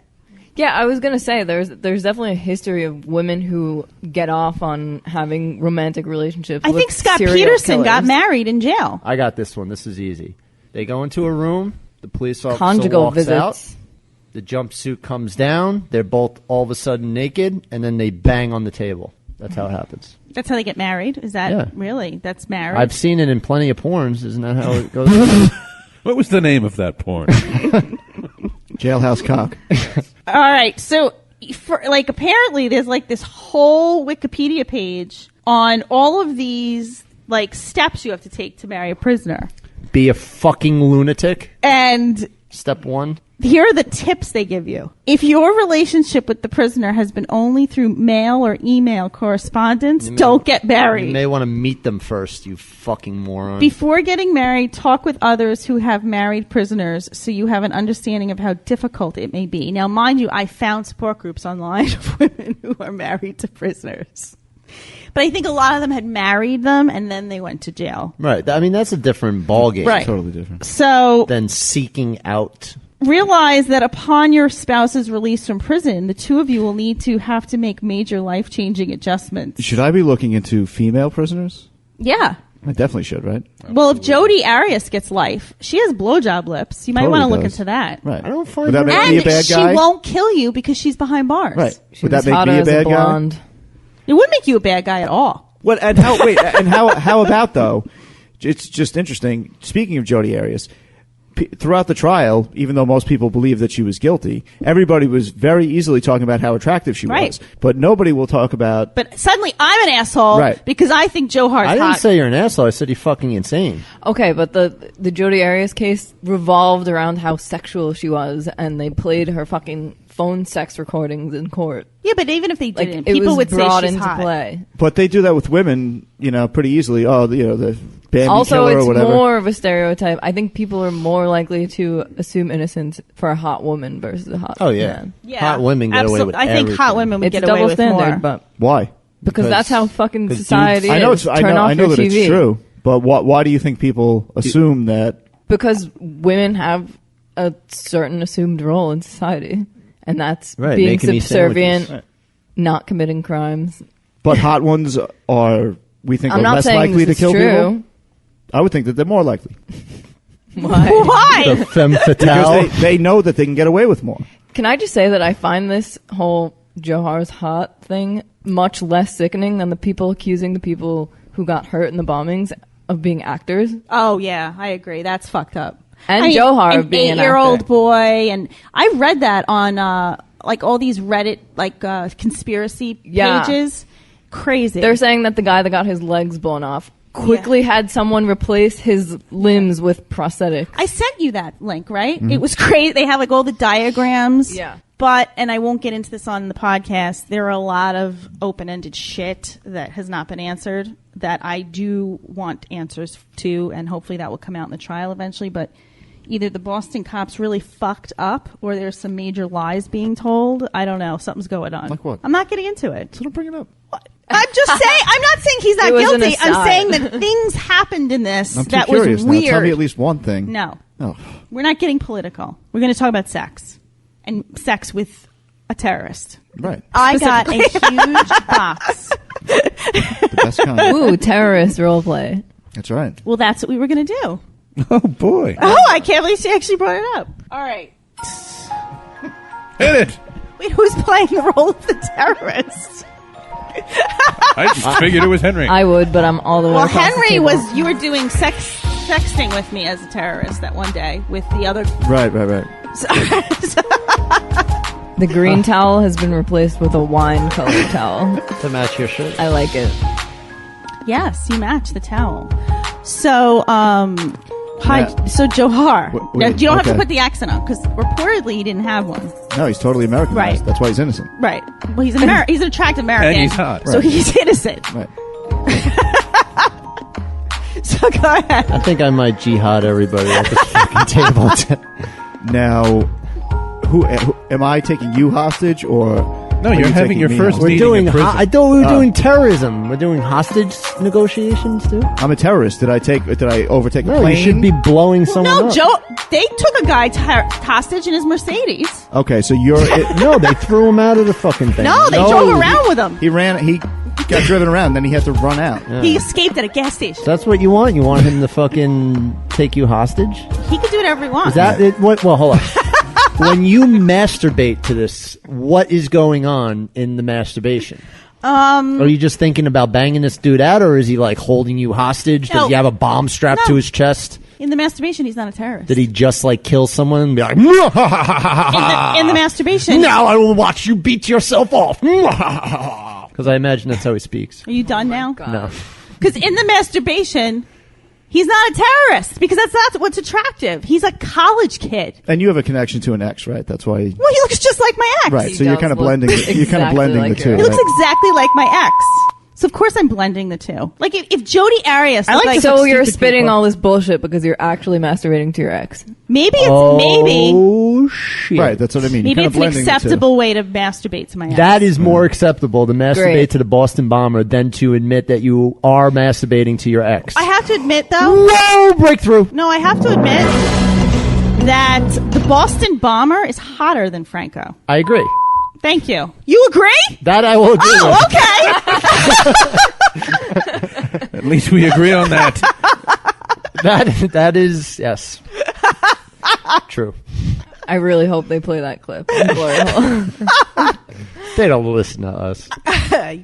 Yeah, I was gonna say there's definitely a history of women who get off on having romantic relationships. I with think Scott serial Peterson got killers. married in jail. I got this one. This is easy. They go into a room. The police officer Conjugal walks visits. out. The jumpsuit comes down. They're both all of a sudden naked, and then they bang on the table. That's how it happens. That's how they get married? Is that Yeah. really? That's marriage? I've seen it in plenty of porns. Isn't that how it goes? What was the name of that porn? Jailhouse cock. All right. So, apparently there's this whole Wikipedia page on all of these steps you have to take to marry a prisoner. Be a fucking lunatic. And Step 1. here are the tips they give you. If your relationship with the prisoner has been only through mail or email correspondence, don't get married. You may want to meet them first, you fucking moron. Before getting married, talk with others who have married prisoners so you have an understanding of how difficult it may be. Now, mind you, I found support groups online of women who are married to prisoners. But I think a lot of them had married them and then they went to jail. Right. I mean, that's a different ballgame. Right. Totally different. So Than seeking out. realize that upon your spouse's release from prison, the two of you will need to have to make major life-changing adjustments. Should I be looking into female prisoners? Yeah. I definitely should, right? Well, if Jodi Arias gets life, she has blowjob lips. You might Totally want to look does. into that. Right. I don't find Would that her- make me a And bad she guy? won't kill you because she's behind bars. Right. She Would that was make hotter me a as a bad guy? blonde. It wouldn't make you a bad guy at all. What and how? Wait, and how about though? It's just interesting. Speaking of Jodi Arias, throughout the trial, even though most people believe that she was guilty, everybody was very easily talking about how attractive she Right. was, but nobody will talk about. But suddenly I'm an asshole Right. because I think Joe Hart's I didn't hot. say you're an asshole. I said you're fucking insane. Okay, but the Jodi Arias case revolved around how sexual she was, and they played her fucking phone sex recordings in court. Yeah, but even if they Like didn't, it people was would say brought she's into hot. play. But they do that with women, pretty easily. Oh, the Bambi Also, killer or it's whatever. more of a stereotype. I think people are more likely to assume innocence for a hot woman versus a hot Oh, yeah. man. Yeah, Hot women get away with I think hot everything. women would It's get a away double with standard, more. but Why? because that's how fucking 'cause society I know is. it's. Turn off I know your that TV. it's true. But why do you think people assume that? Because women have a certain assumed role in society, and that's Right, being making me subservient, sandwiches. not committing crimes. But hot ones are, we think, I'm are not less saying likely to this is kill true. people. I would think that they're more likely. Why? The femme fatale. Because they know that they can get away with more. Can I just say that I find this whole Johar's hot thing much less sickening than the people accusing the people who got hurt in the bombings of being actors? Oh, yeah, I agree. That's fucked up. And Johar of being an 8-year-old actor. boy. And I read that on all these Reddit conspiracy pages. Crazy. They're saying that the guy that got his legs blown off quickly had someone replace his limbs with prosthetics. I sent you that link, right? It was crazy. They have all the diagrams. Yeah. But, and I won't get into this on the podcast, there are a lot of open-ended shit that has not been answered that I do want answers to, and hopefully that will come out in the trial eventually. But either the Boston cops really fucked up or there's some major lies being told. I don't know. Something's going on. Like what? I'm not getting into it. So don't bring it up. I'm just saying, I'm not saying he's not It was an guilty. I'm aside. saying that things happened in this I'm too that curious was now. weird. Tell me at least one thing. No. Oh. We're not getting political. We're going to talk about sex. And sex with a terrorist. Right. I got a huge box. The best kind. Ooh, terrorist roleplay. That's right. Well, that's what we were going to do. Oh, boy. Oh, I can't believe she actually brought it up. All right. Hit it. Wait, who's playing the role of the terrorist? I just figured it was Henry. I would, but I'm all the way Well, across the Henry table. you were doing sexting with me as a terrorist that one day with the other. Right. The green towel has been replaced with a wine-colored towel. To match your shirt. I like it. Yes, you match the towel. So, Yeah. so Johar. Wait, Now, you don't have to okay. put the accent on because reportedly he didn't have one. No, he's totally American. Right. That's why he's innocent. Right. Well, he's an he's an attractive American. And he's hot. So Right. he's innocent. Right. So go ahead. I think I might jihad everybody at this fucking table. Now, who am I taking you hostage or? No, are you're you having taking your me first hostage? We're Meeting doing. in prison. I thought we were doing terrorism. We're doing hostage negotiations too. I'm a terrorist. Did I overtake a No, plane? you should be blowing someone No, up. Joe. They took a guy hostage in his Mercedes. Okay, so you're. No, they threw him out of the fucking thing. No, they drove around with him. He ran. He got driven around. Then he had to run out. He escaped at a gas station. That's what you want. You want him to fucking take you hostage? He could do whatever he wants. Is that it? What? Well, hold on. When you masturbate to this, what is going on in the masturbation? Are you just thinking about banging this dude out, or is he like holding you hostage? Does No. he have a bomb strapped to his chest? In the masturbation, he's not a terrorist. Did he just like kill someone and be like, in the masturbation? now I will watch you beat yourself off? Because I imagine that's how he speaks. Are you done now? No. Because in the masturbation, he's not a terrorist because that's not what's attractive. He's a college kid. And you have a connection to an ex, right? That's why. Well, he looks just like my ex. Right. He So you're does kind of look blending. You're kind of exactly blending like the two. your He looks right? exactly like my ex. So of course I'm blending the two. Like if Jodi Arias, I looked like like so some you're stupid spitting people. all this bullshit because you're actually masturbating to your ex. Maybe it's maybe Oh, shit. Right. That's what I mean. maybe You're it's kind an of blending the two. acceptable way to masturbate to my ex. That is more acceptable to masturbate Great. to the Boston bomber than to admit that you are masturbating to your ex. I have to admit though. No breakthrough. No, I have to admit that the Boston bomber is hotter than Franco. I agree. Thank you. You agree? That I will agree with. Oh, okay. At least we agree on that. That is yes. True. I really hope they play that clip. in Glory Hole. They don't listen to us.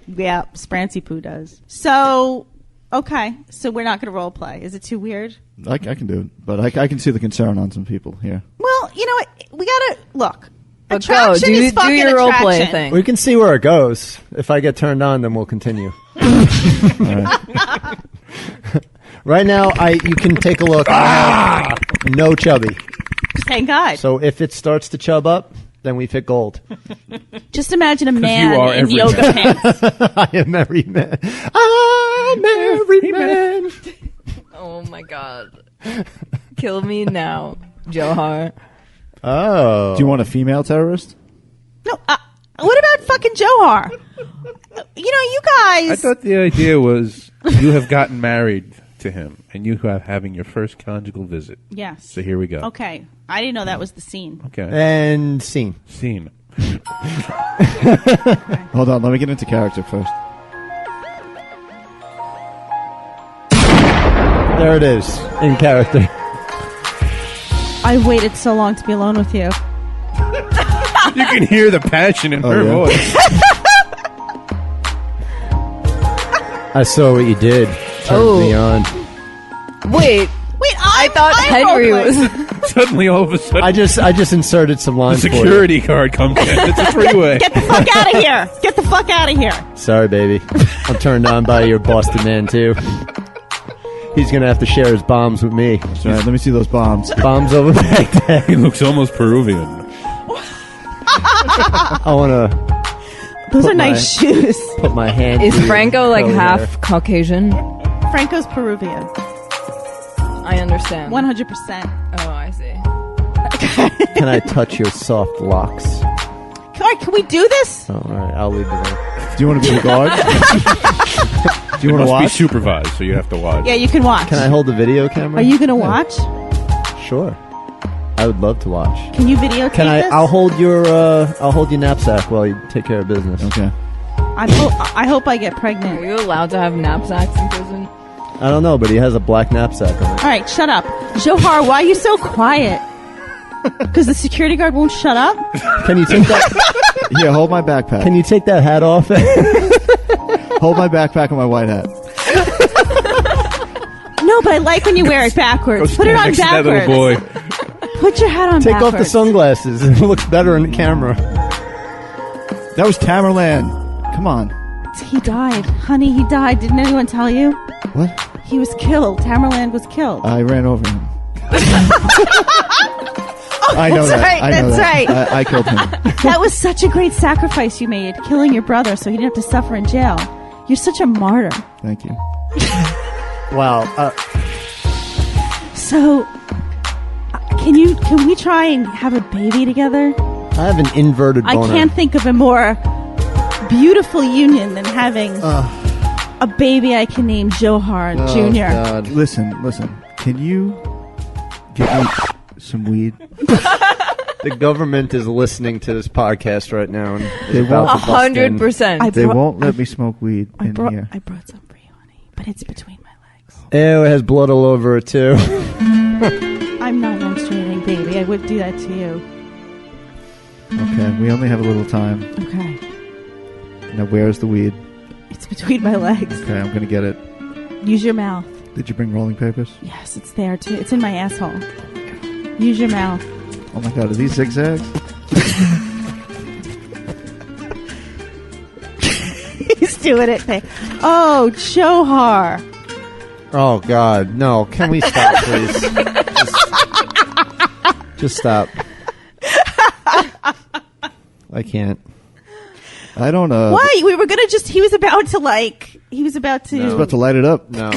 Yeah, Sprancy Poo does. So, okay. So we're not going to role play. Is it too weird? I can do it, but I can see the concern on some people here. Well, you know what? We got to look. But go, Attraction is do fucking your role play attraction. thing. We can see where it goes. If I get turned on, then we'll continue. Right now, you can take a look. No chubby. Thank God. So if it starts to chub up, then we've hit gold. Just imagine a you man are in every yoga pants. I am every man. I'm every man. Oh my god. Kill me now, Johar. Oh. Do you want a female terrorist? No, what about fucking Johar? You know, you guys. I thought the idea was you have gotten married to him, and you are having your first conjugal visit. Yes. So here we go. Okay. I didn't know that was the scene. Okay. And scene. Scene. Hold on, let me get into character first. There it is, in character. I waited so long to be alone with you. You can hear the passion in her voice. I saw what you did. Turned me on. Wait, I thought Henry was. Suddenly, all of a sudden, I just inserted some the lines for you. security guard comes in. It's a three-way. Get the fuck out of here! Get the fuck out of here! Sorry, baby. I'm turned on by your Boston man, too. He's going to have to share his bombs with me. All right, let me see those bombs. Bombs over Baghdad. He looks almost Peruvian. I want to Those are nice shoes. put my hand Is through Franco your like toe half there. Caucasian? Franco's Peruvian. I understand. 100%. Oh, I see. Can I touch your soft locks? Can we do this? Oh, all right, I'll leave the room. Do you want to be the guard? Do you want to Must be watch? supervised, so you have to watch. Yeah, you can watch. Can I hold the video camera? Are you going to watch? Sure. I would love to watch. Can you videotape Can I? this? I'll hold your knapsack while you take care of business. Okay. I hope I get Are pregnant. you allowed to have knapsacks in prison? I don't know, but he has a black knapsack on it. All right, shut up. Johar, why are you so quiet? Because the security guard won't shut up? Can you take that? Here, hold my backpack. Can you take that hat off? Hold my backpack and my white hat. No, but I like when you wear it backwards. Put it on Next to that backwards. little boy. Put your hat on Take backwards. off the sunglasses. It looks better in the camera. That was Tamerlan. Come on. He died. Honey, he died. Didn't anyone tell you? What? He was killed. Tamerlan was killed. I ran over him. I know that's that. right, I know that's that. right. I killed him. That was such a great sacrifice you made, killing your brother so he didn't have to suffer in jail. You're such a martyr. Thank you. Wow. So, can we try and have a baby together? I have an inverted I boner. can't think of a more beautiful union than having a baby I can name Johar Jr. God. Listen. Can you give me some weed? The government is listening to this podcast right now. And is They about won't. to bust in. 100%. They won't let me smoke weed in here. I brought some for you, honey, but it's between my legs. Ew, it has blood all over it, too. I'm not menstruating, baby. I would do that to you. Okay, we only have a little time. Okay. Now, where's the weed? It's between my legs. Okay, I'm going to get it. Use your mouth. Did you bring rolling papers? Yes, it's there too. It's in my asshole. Use your mouth. Oh my God, are these zigzags? He's doing it. Oh, Johar. Oh, God. No. Can we stop, please? Just stop. I can't. I don't know. Why? We were going to just... He was about to He's about to light it up. No.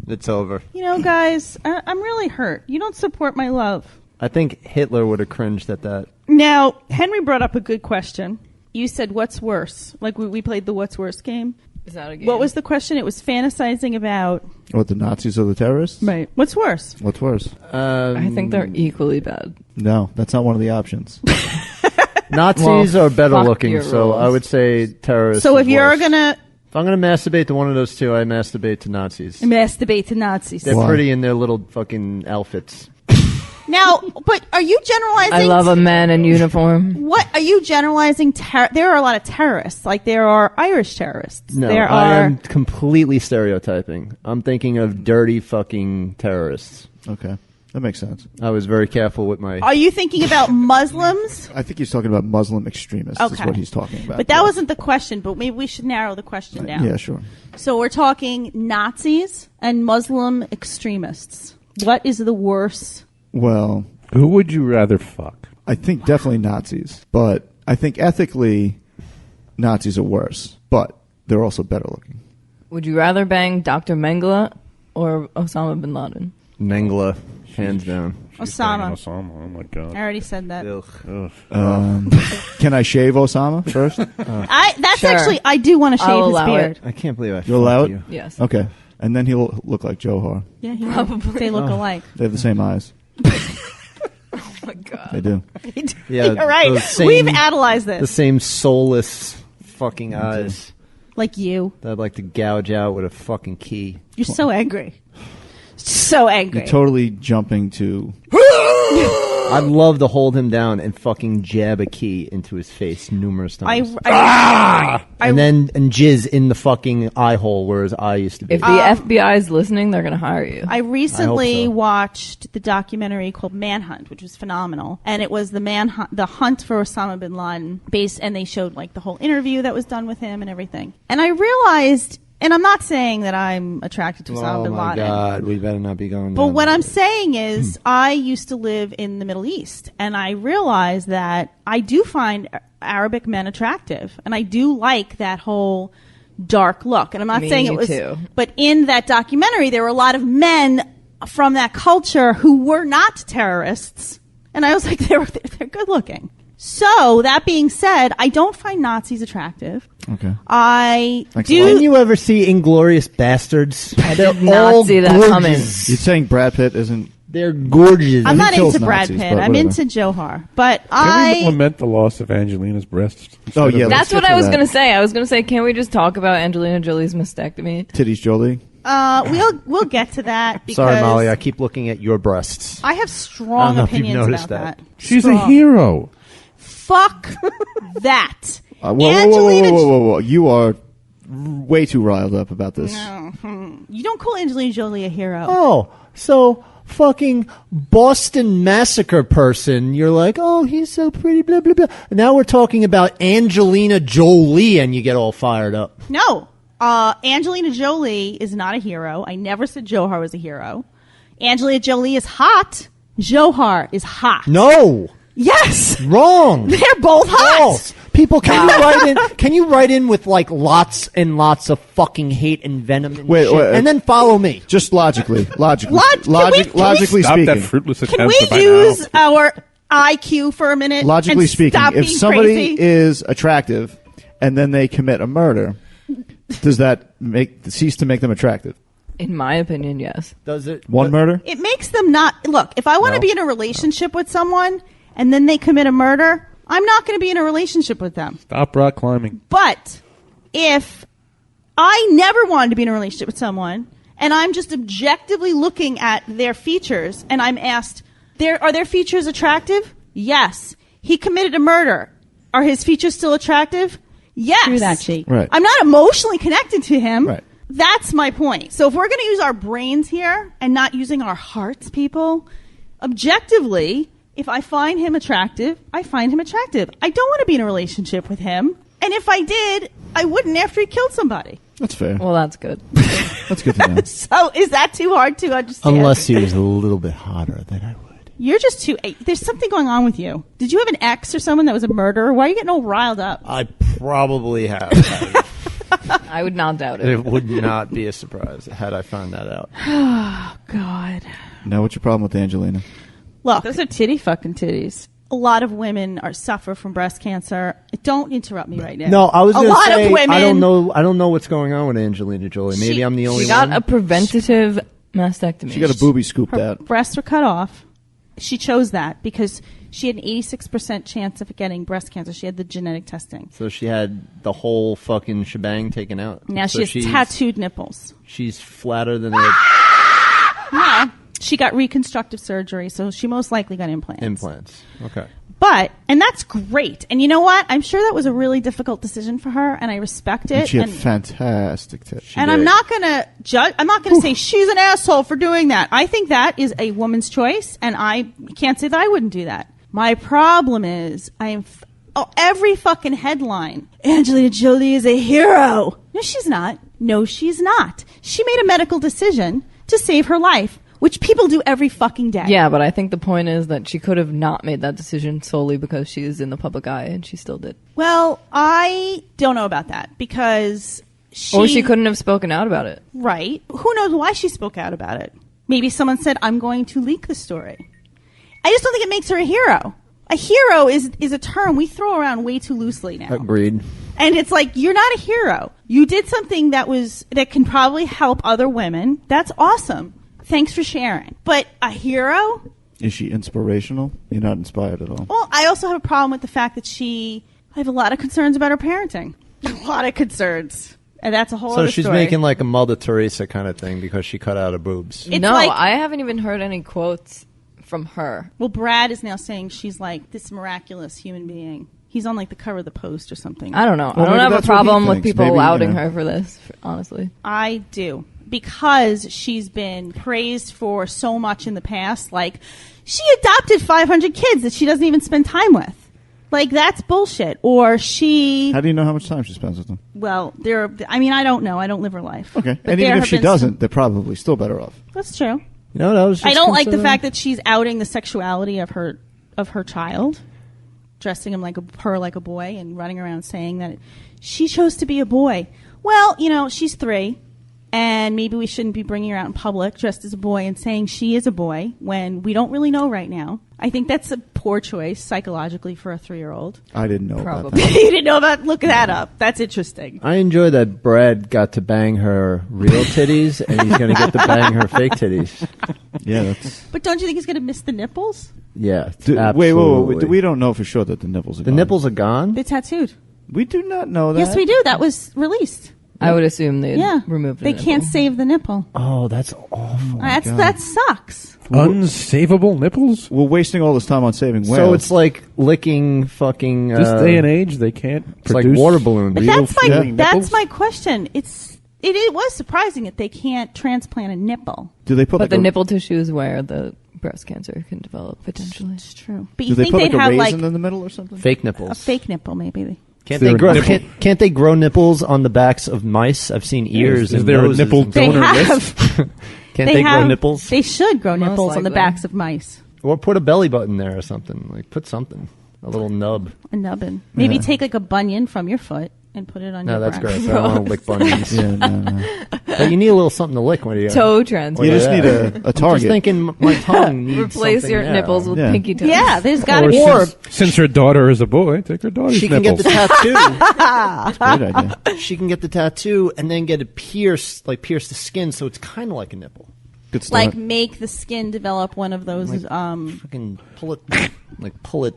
It's over. You know, guys, I'm really hurt. You don't support my love. I think Hitler would have cringed at that. Now, Henry brought up a good question. You said, what's worse? Like, we played the what's worse game. Is that a game? What was the question? It was fantasizing about... What, the Nazis or the terrorists? Right. What's worse? What's worse? I think they're equally bad. No, that's not one of the options. Nazis are better fuck looking, your so rules. I would say terrorists. So is if you're worse. gonna If I'm going to masturbate to one of those two, I masturbate to Nazis. masturbate to Nazis. They're Why? pretty in their little fucking outfits. Now, but are you generalizing? I love a man in uniform. What are you generalizing? There are a lot of terrorists. Like there are Irish terrorists. No, there I are. am completely stereotyping. I'm thinking of dirty fucking terrorists. Okay, that makes sense. I was very careful with my... Are you thinking about Muslims? I think he's talking about Muslim extremists. Is Okay. what he's talking about. But that wasn't the question. But maybe we should narrow the question down. Yeah, sure. So we're talking Nazis and Muslim extremists. What is the worst? Well, Who would you rather fuck? I think definitely Nazis, but I think ethically Nazis are worse, but they're also better looking. Would you rather bang Dr. Mengele or Osama bin Laden? Mengele, hands down. Osama. Osama. Oh my god. I already said that. Can I shave Osama first? That's Sure. actually I do want to I'll shave his allow beard. I can't believe I You'll allow fucked it? you. Yes. Okay, and then he'll look like Johar. Yeah, he probably they look alike. They have the same eyes. Oh my god. They do. Yeah, You're right. those same- We've analyzed this. The same soulless fucking eyes. Like you. that I'd like to gouge out with a fucking key. You're so angry. So angry. You're totally jumping to. I'd love to hold him down and fucking jab a key into his face numerous times. And jizz in the fucking eye hole where his eye used to be. If the FBI is listening, they're going to hire you. I recently so. watched the documentary called Manhunt, which was phenomenal, and it was the hunt for Osama bin Laden and they showed like the whole interview that was done with him and everything. And I realized, and I'm not saying that I'm attracted to Osama bin Laden. Oh my God, we better not be going. But what I'm saying is, I used to live in the Middle East, and I realized that I do find Arabic men attractive, and I do like that whole dark look. And I'm not saying it was, but in that documentary, there were a lot of men from that culture who were not terrorists, and I was like, they're good looking. So that being said, I don't find Nazis attractive. Okay. I do. Didn't you ever see Inglourious Bastards? I did not see that coming. You're saying Brad Pitt isn't? They're gorgeous. I'm not into Brad Nazis, Pitt. I'm into Johar. But Can we lament the loss of Angelina's breasts? Oh, yeah. That's what I was going to say. I was going to say, can't we just talk about Angelina Jolie's mastectomy? Titties Jolie. We'll get to that. Because Sorry, Molly. I keep looking at your breasts. I have strong opinions about that. She's a hero. Fuck that. Whoa. You are way too riled up about this. No. You don't call Angelina Jolie a hero. Oh, so fucking Boston Massacre person, you're like, oh, he's so pretty, blah, blah, blah. And now we're talking about Angelina Jolie, and you get all fired up. No. Angelina Jolie is not a hero. I never said Johar was a hero. Angelina Jolie is hot. Johar is hot. No. Yes. Wrong. They're both hot. False. People, can you write in with like lots and lots of fucking hate and venom and shit, and then follow me. Just logically logically Stop speaking. That fruitless Can we use our IQ for a minute? Logically speaking, if somebody crazy? is attractive and then they commit a murder, does that cease to make them attractive? In my opinion, yes. Does it? One murder? It makes them not. Look, if I want to be in a relationship with someone and then they commit a murder, I'm not going to be in a relationship with them. Stop rock climbing. But if I never wanted to be in a relationship with someone and I'm just objectively looking at their features and I'm asked, are their features attractive? Yes. He committed a murder. Are his features still attractive? Yes. Through that cheek. Right. I'm not emotionally connected to him. Right. That's my point. So if we're going to use our brains here and not using our hearts, people, objectively, if I find him attractive, I find him attractive. I don't want to be in a relationship with him. And if I did, I wouldn't after he killed somebody. That's fair. Well, that's good. That's good to know. So is that too hard to understand? Unless he was a little bit hotter, then I would. You're just too... There's something going on with you. Did you have an ex or someone that was a murderer? Why are you getting all riled up? I probably have. I would not doubt it. It would not be a surprise had I found that out. Oh, God. Now, what's your problem with Angelina? Look, those are fucking titties. A lot of women suffer from breast cancer. Don't interrupt me right now. No, I was going to say, of women, I don't know what's going on with Angelina Jolie. Maybe I'm the only one. She got a preventative mastectomy. She got a booby scooped her out. breasts were cut off. She chose that because she had an 86% chance of getting breast cancer. She had the genetic testing. So she had the whole fucking shebang taken out. Now so she has tattooed nipples. She's flatter than a... No. She got reconstructive surgery, so she most likely got implants. Implants. Okay. And that's great. And you know what? I'm sure that was a really difficult decision for her, and I respect it. And she had fantastic tits. I'm not going to judge. I'm not going to say she's an asshole for doing that. I think that is a woman's choice, and I can't say that I wouldn't do that. My problem is every fucking headline, Angelina Jolie is a hero. No, she's not. No, she's not. She made a medical decision to save her life, which people do every fucking day. Yeah, but I think the point is that she could have not made that decision solely because she is in the public eye, and she still did. Well, I don't know about that because Or she couldn't have spoken out about it. Right. Who knows why she spoke out about it? Maybe someone said, I'm going to leak the story. I just don't think it makes her a hero. A hero is a term we throw around way too loosely now. Agreed. And it's like, you're not a hero. You did something that can probably help other women. That's awesome. Thanks for sharing. But a hero? Is she inspirational? You're not inspired at all. Well, I also have a problem with the fact that I have a lot of concerns about her parenting. A lot of concerns. And that's a whole So other she's story. making like a Mother Teresa kind of thing because she cut out her boobs. It's no, like- I haven't even heard any quotes from her. Well, Brad is now saying she's like this miraculous human being. He's on like the cover of the Post or something. I don't know. Well, I don't maybe have a that's what he problem with thinks. people Maybe, outing her for this, honestly. I do. Because she's been praised for so much in the past. Like, she adopted 500 kids that she doesn't even spend time with. Like, that's bullshit. Or she... How do you know how much time she spends with them? Well, I don't know. I don't live her life. Okay. But And there even if have she been doesn't, some- they're probably still better off. That's true. You know, that was just I don't like the considered- fact that she's outing the sexuality of her child, dressing him like a boy and running around saying that she chose to be a boy. Well, she's 3, and maybe we shouldn't be bringing her out in public dressed as a boy and saying she is a boy when we don't really know right now. I think that's a poor choice psychologically for a 3-year-old. I didn't know about Probably. that. You didn't know about? Look that up. That's interesting. I enjoy that Brad got to bang her real titties, and he's going to get to bang her fake titties. Yeah, that's... But don't you think he's going to miss the nipples? Yeah, Wait, absolutely. we don't know for sure that the nipples are The gone. nipples are gone? They're tattooed. We do not know that. Yes, we do. That was released. I would assume they'd Yeah. remove the They nipple. can't save the nipple. Oh, that's awful. That sucks. Unsavable nipples? We're wasting all this time on saving whales. So it's like licking fucking... This day and age, they can't It's like produce water balloons. But real that's feeling nipples? my question. It was surprising that they can't transplant a nipple. Do they put But like the a, nipple tissue is where the breast cancer can develop potentially. It's true. But Do you they think put they'd like a have raisin like in the middle or something? Fake nipples. a fake nipple, maybe? Can't Is they there grow? a nipple- Can't they grow nipples on the backs of mice? I've seen ears. Is and there a noses nipple and- They donor have. Can't they grow nipples? They should grow Most nipples on the likely. backs of mice. Or put a belly button there or something. Like put something, a little nub. A nubbin. Maybe Yeah. take like a bunion from your foot and put it on No, your that's breast. gross. I don't want to lick bunions. Yeah, no. But you need a little something to lick when you Toe transplant. You just Yeah. need a I'm target. just thinking my tongue needs Replace something your there. nipples with Yeah. pinky toes. Yeah, there's got to Or be. since her daughter is a boy, take her daughter's She can nipples. get the tattoo. Great idea. She can get the tattoo and then get it pierce the skin, so it's kind of like a nipple. Good stuff. Like make the skin develop one of those. Fucking pull it.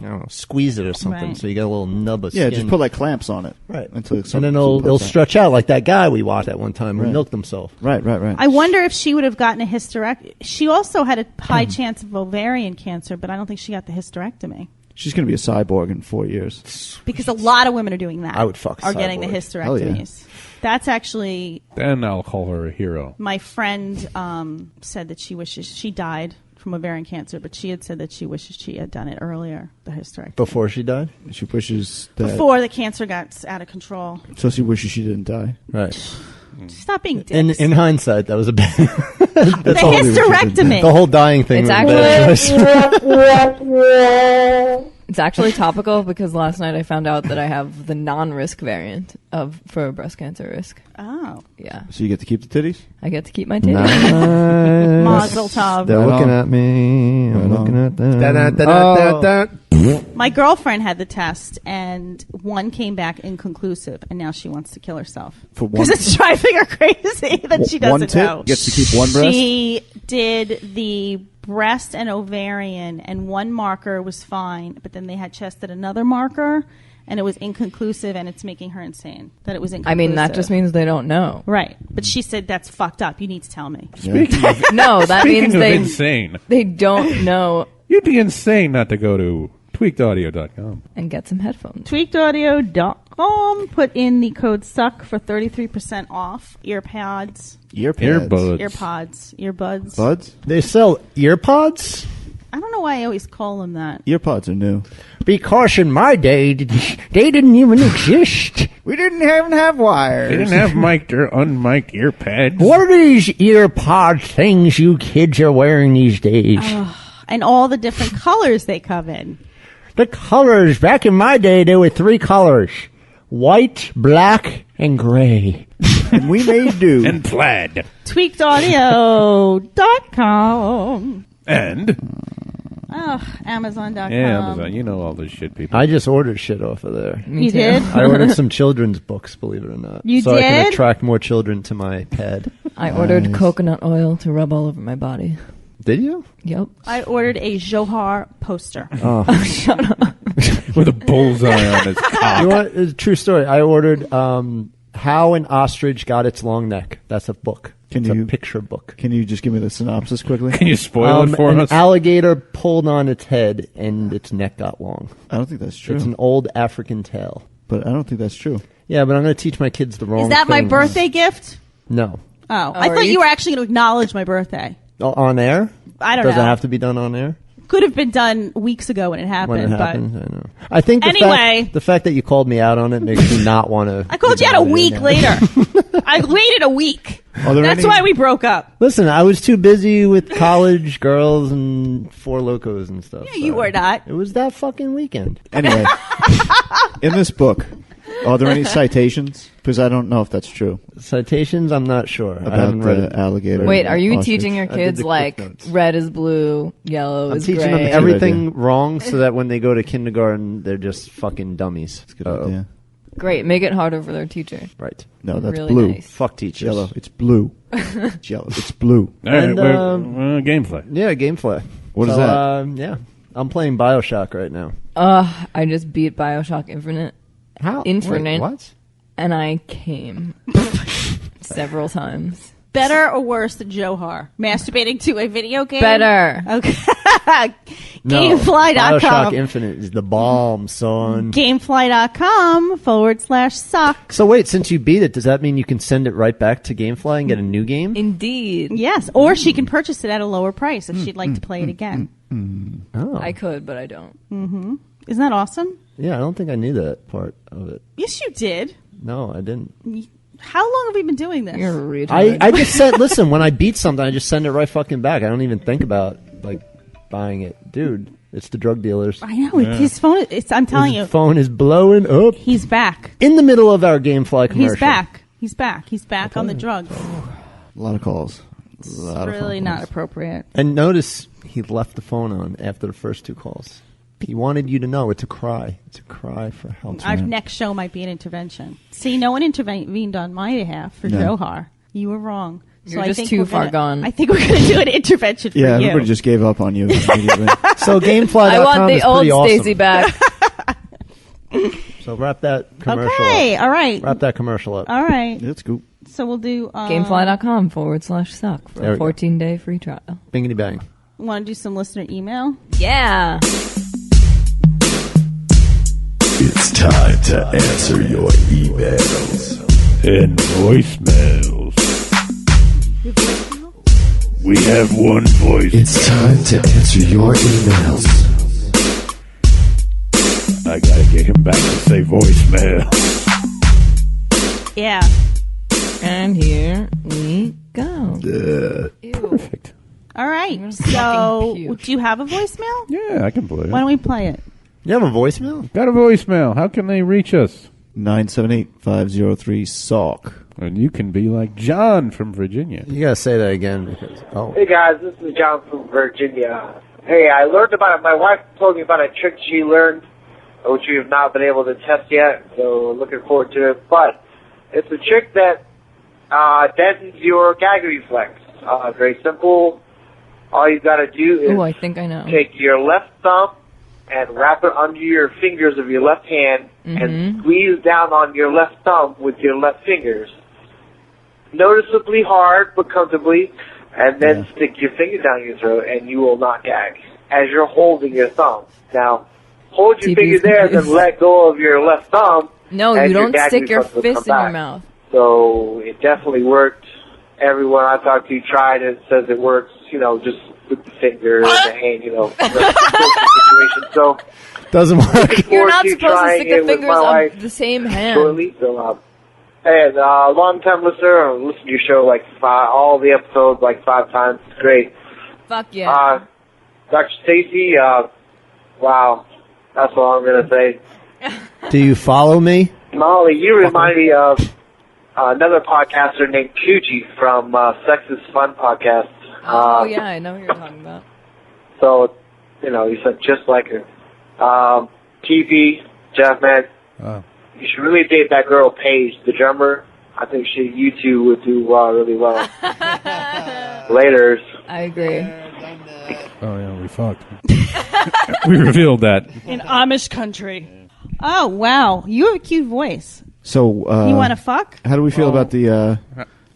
I don't know, squeeze it or something, Right. so you get a little nub of yeah, skin. just put like clamps on it. right, Until and then it'll stretch out like that guy we watched at one time who Right. milked himself. Right. I wonder if she would have gotten a hysterectomy. She also had a high chance of ovarian cancer, but I don't think she got the hysterectomy. She's going to be a cyborg in 4 years. Because a lot of women are doing that. I would fuck a Are getting the cyborg. Hell yeah. hysterectomies. That's actually Then I'll call her a hero. my friend said that she wishes she died from ovarian cancer, but she had said that she wishes she had done it earlier, the hysterectomy. Before she died, She wishes that. Before the cancer got out of control. So she wishes she didn't die. right? Stop being dicks. In hindsight, that was a bad. the all they wish you did. hysterectomy. The whole dying thing It's was a bad choice. It's actually topical because last night I found out that I have the non-risk variant for breast cancer risk. Oh. Yeah, So you get to keep the titties? I get to keep my titties. Nice. Mazel tov. They're Right looking on. at me. I'm Right looking on. at them. My girlfriend had the test, and one came back inconclusive, and now she wants to kill herself. For one- Because it's driving her crazy that she doesn't One tit know. gets to keep one breast? She did the breast and ovarian, and one marker was fine, but then they had tested another marker, and it was inconclusive, and it's making her insane that it was I inconclusive. mean, that just means they don't know. Right. But she said, that's fucked up. You need to tell me. No, that Speaking means of they insane, they don't know you'd be insane not to go to tweakedaudio.com. and get some headphones. Tweakedaudio.com. Put in the code SUCK for 33% off. Earpods. Earbuds. Earbuds. Buds? They sell ear pods? I don't know why I always call them that. Earpods are new. Because in my day, they didn't even exist. We didn't even have wires. They didn't have mic'd or unmic'd ear pads. What are these ear pod things you kids are wearing these days? And all the different colors they come in. The colors, back in my day, there were 3 colors. White, black, and gray. And we made do. And plaid. Tweakedaudio.com. And Oh, Amazon.com. yeah, Amazon. You know all this shit, people. I just ordered shit off of there. Me You too. did? I ordered some children's books, believe it or not. You so I can did? attract more children to my pad. I ordered coconut oil to rub all over my body. Did you? Yep. I ordered a Johar poster. With a bullseye on his cock. You know what? It's a true story. I ordered How an Ostrich Got Its Long Neck. That's a book. It's a picture book. Can you just give me the synopsis quickly? Can you spoil it for us? us? An alligator pulled on its head and its neck got long. I don't think that's true. It's an old African tale. But I don't think that's true. Yeah, but I'm going to teach my kids the wrong Is that things. my birthday gift? No. Oh, I thought you were actually going to acknowledge my birthday. Oh, on air? I don't know. Does it have to be done on air? Could have been done weeks ago when it happened. When it happened, I know. I think the fact that you called me out on it makes me not want to. I called you out a week later. I waited a week. That's why we broke up. Listen, I was too busy with college girls and Four Locos and stuff. Yeah, you were not. It was that fucking weekend. Anyway, in this book, are there any citations? Because I don't know if that's true. Citations? I'm not sure. I About haven't read the alligator. Wait, are you ostrich. teaching your kids like red is blue, yellow is I'm teaching gray? them everything wrong so that when they go to kindergarten, they're just fucking dummies. That's a good idea. Great, make it harder for their teacher. Right. No, that's Really blue. nice. Fuck teachers. Yellow. It's blue. It's yellow. It's blue. All right, And, we're Gamefly. Yeah, Gamefly. What is that? Yeah. I'm playing BioShock right now. I just beat BioShock Infinite. How? Infinite. Wait, what? And I came several times. Better or worse than Johar? Masturbating to a video game? Better. Okay. No, Gamefly.com. BioShock Infinite is the bomb, son. Gamefly.com/suck. So wait, since you beat it, does that mean you can send it right back to Gamefly and get a new game? Indeed. Yes, or she can purchase it at a lower price if she'd like to play it again. Oh. I could, but I don't. Mm-hmm. Isn't that awesome? Yeah, I don't think I knew that part of it. Yes, you did. No, I didn't. How long have we been doing this? You're a retard. I just said, listen, when I beat something, I just send it right fucking back. I don't even think about, like, buying it. Dude, it's the drug dealers. I know. His phone, I'm telling you. His phone is blowing up. He's back. In the middle of our Gamefly commercial. He's back. He's back. He's back on the drugs. A lot of calls. It's really not appropriate. And notice he left the phone on after the first two calls. He wanted you to know it's a cry. It's a cry for help. Our next show might be an intervention. See, no one intervened on my behalf for Johar. You were wrong. You're just too far gone. I think we're going to do an intervention for you. Yeah, everybody just gave up on you immediately. So Gamefly.com I want the is old pretty awesome. Stacy back. So wrap that commercial Okay, up. all right. Wrap that commercial up. All right. That's cool. So we'll do... Gamefly.com/suck for There a we go. 14-day free trial. Bingity bang. Want to do some listener email? Yeah. It's time to answer your emails And voicemails. We have one voice. It's time to answer your emails. I gotta get him back to say voicemail. Yeah. And here we go. Perfect. All right. gonna So, fucking puke. do you have a voicemail? Yeah, I can play it. Why don't we play it? You have a voicemail? Got a voicemail. How can they reach us? 978-503-SALK. And you can be like John from Virginia. You gotta say that again because Hey guys, this is John from Virginia. Hey, I learned about it. My wife told me about a trick she learned, which we have not been able to test yet, so looking forward to it. But it's a trick that deadens your gag reflex. Very simple. All you got to do is I think I know. take your left thumb and wrap it under your fingers of your left hand and squeeze down on your left thumb with your left fingers. Noticeably hard, but comfortably, and then stick your finger down your throat, and you will not gag as you're holding your thumb. Now, hold your finger there, then let go of your left thumb. No, and you don't gag stick your reflex will fist come in your back. mouth. So it definitely worked. Everyone I talked to tried it, says it works, just with the finger and the hand, situation. So doesn't work. You're not supposed to stick the fingers on the same hand. shortly. So, and long-time listener, I listened to your show all the episodes 5 times. It's great. Fuck yeah. Dr. Stacy, wow, that's all I'm gonna say. Do you follow me? Molly, you remind me of another podcaster named Kuji from Sex is Fun podcast. Yeah, I know who you're talking about. So, you said just like her. TP, Jeff, man, you should really date that girl, Paige, the drummer. I think you two would do really well. Laters. I agree. Oh, yeah, we fucked. We revealed that. In Amish country. Oh, wow. You have a cute voice. So you want to fuck? How do we feel about the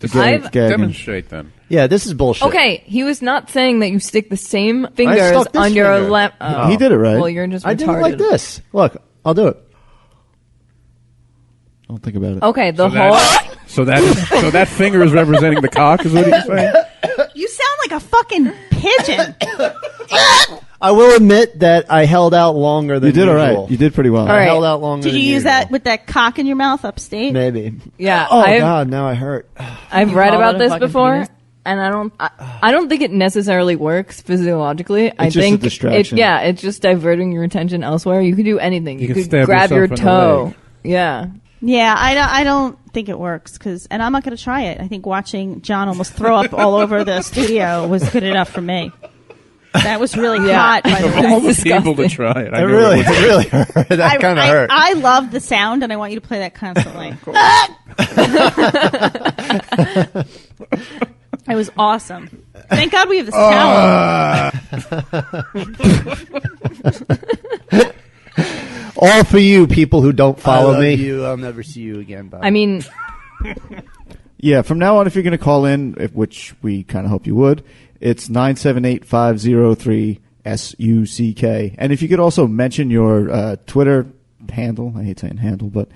gagging? Demonstrate then. Yeah, this is bullshit. Okay, he was not saying that you stick the same fingers stuck this on your finger. left. He did it right. Well, you're just retarded. I did it like this. Look, I'll do it. Don't think about it. Okay, So that finger is representing the cock, is what he's saying? You sound like a fucking pigeon. I will admit that I held out longer than You did all usual. right. You did pretty well. All right. I held out longer Did than you use usual. that with that cock in your mouth upstate? Maybe. Yeah. Oh, I've, God, now I hurt. I've You read call about it a this fucking before, penis? And I don't think it necessarily works physiologically. I just a think distraction. it's just diverting your attention elsewhere. You can do anything. You can could stab grab your yourself in the toe. leg. Yeah. Yeah, I don't think it works and I'm not going to try it. I think watching John almost throw up all over the studio was good enough for me. That was really hot. By the Of way. all the people to try it, I It knew really, it it really hurt. That kind of hurt. I love the sound, and I want you to play that constantly. It was awesome. Thank God we have this towel. All for you, people who don't follow I love me. you. I'll never see you again. Bob. I mean, Yeah, from now on, if you're going to call in, which we kind of hope you would, it's 978-503-SUCK. And if you could also mention your Twitter handle. I hate saying handle, but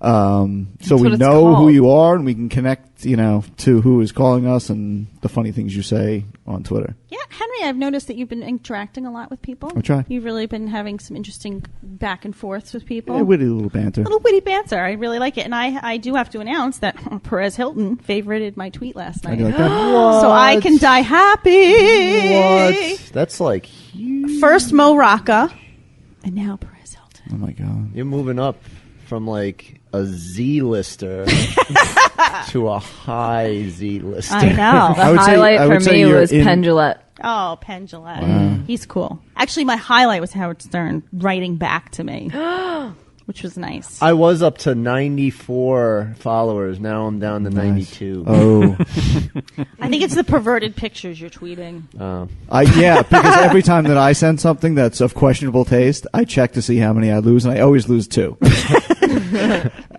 so we know who you are and we can connect, to who is calling us and the funny things you say on Twitter. Yeah, Henry, I've noticed that you've been interacting a lot with people. I try. You've really been having some interesting back and forths with people. Yeah, witty little banter. Little witty banter. I really like it. And I do have to announce that Perez Hilton favorited my tweet last night. I do like that. So I can die happy. What? That's like huge. First Mo Rocca, and now Perez Hilton. Oh, my God. You're moving up from like a Z-lister to a high Z-lister. I know. the highlight for me was Penn Jillette. Oh, Penn Jillette. He's cool. Actually, my highlight was Howard Stern writing back to me, which was nice. I was up to 94 followers. Now I'm down to 92. Oh. I think it's the perverted pictures you're tweeting. Yeah, because every time that I send something that's of questionable taste, I check to see how many I lose, and I always lose 2.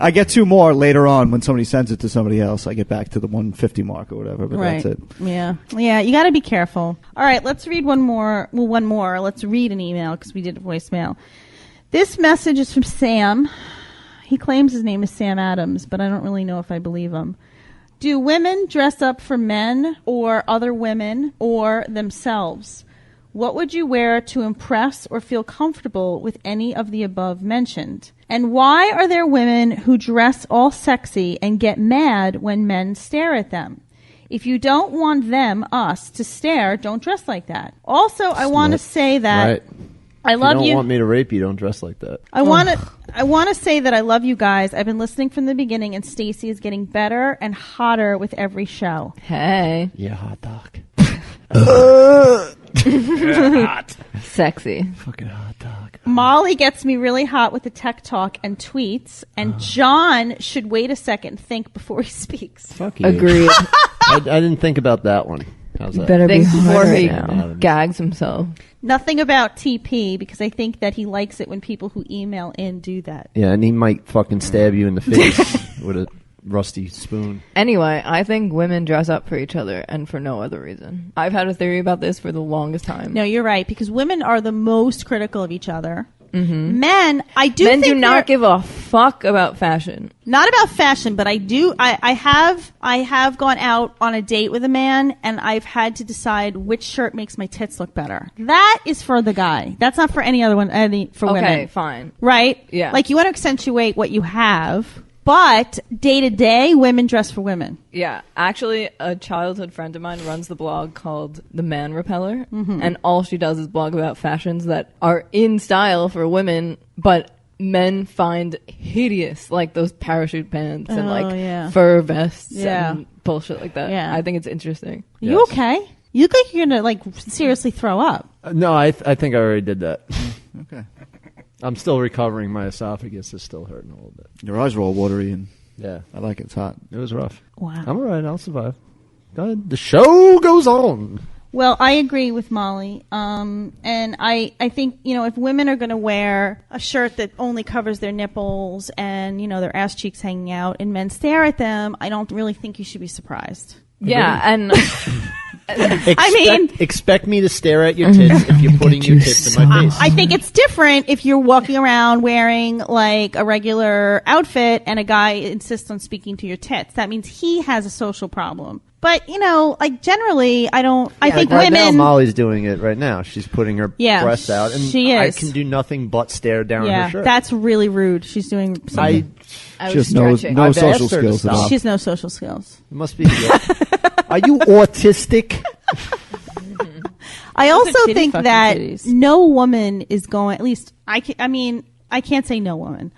I get 2 more later on when somebody sends it to somebody else. I get back to the 150 mark or whatever, but Right. that's it. Yeah. You got to be careful. All right, let's read one more. Well, one more. Let's read an email because we did a voicemail. This message is from Sam. He claims his name is Sam Adams, but I don't really know if I believe him. Do women dress up for men or other women or themselves? What would you wear to impress or feel comfortable with any of the above mentioned? And why are there women who dress all sexy and get mad when men stare at them? If you don't want us, to stare, don't dress like that. Also, I want to say that Right. I love If you you. don't want me to rape you, don't dress like that. I want to say that I love you guys. I've been listening from the beginning, and Stacy is getting better and hotter with every show. Hey. Yeah, hot dog. Hot. Sexy. Fucking hot dog. Molly gets me really hot with the tech talk and tweets, and John should wait a second and think before he speaks. Fuck you. Agreed. I didn't think about that one. How's that? Better Think be before hard he right now. Gags himself. Nothing about TP, because I think that he likes it when people who email in do that. Yeah, and he might fucking stab you in the face with a rusty spoon. Anyway, I think women dress up for each other and for no other reason. I've had a theory about this for the longest time. No, you're right, because women are the most critical of each other. Mm-hmm. Men, I do Men think do not give a fuck about fashion. Not about fashion, but I do. I have gone out on a date with a man, and I've had to decide which shirt makes my tits look better. That is for the guy. That's not for any other one. For women. Okay, fine. Right? Yeah. Like you want to accentuate what you have, but day to day, women dress for women. Yeah, actually, a childhood friend of mine runs the blog called The Man Repeller, Mhm. and all she does is blog about fashions that are in style for women, but men find hideous, like those parachute pants and yeah. fur vests Yeah. and bullshit like that. Yeah. I think it's interesting. You okay? You look like you're gonna seriously throw up. No, I think I already did that. Okay. I'm still recovering. My esophagus is still hurting a little bit. Your eyes are all watery, and Yeah. I like it. It's hot. It was rough. Wow. I'm all right. I'll survive. Go ahead. The show goes on. Well, I agree with Molly. And I think, if women are going to wear a shirt that only covers their nipples and, their ass cheeks hanging out and men stare at them, I don't really think you should be surprised. Yeah, and expect me to stare at your tits if you're putting your tits in my face. I think it's different if you're walking around wearing like a regular outfit and a guy insists on speaking to your tits. That means he has a social problem. But, generally, I think right women... now, Molly's doing it right now. She's putting her breasts out, and she is. I can do nothing but stare down her shirt. That's really rude. She's doing something. I just was no social skills at all. She has no social skills. It must be... Are you autistic? I also think that no woman is going... At least, I can't say no woman.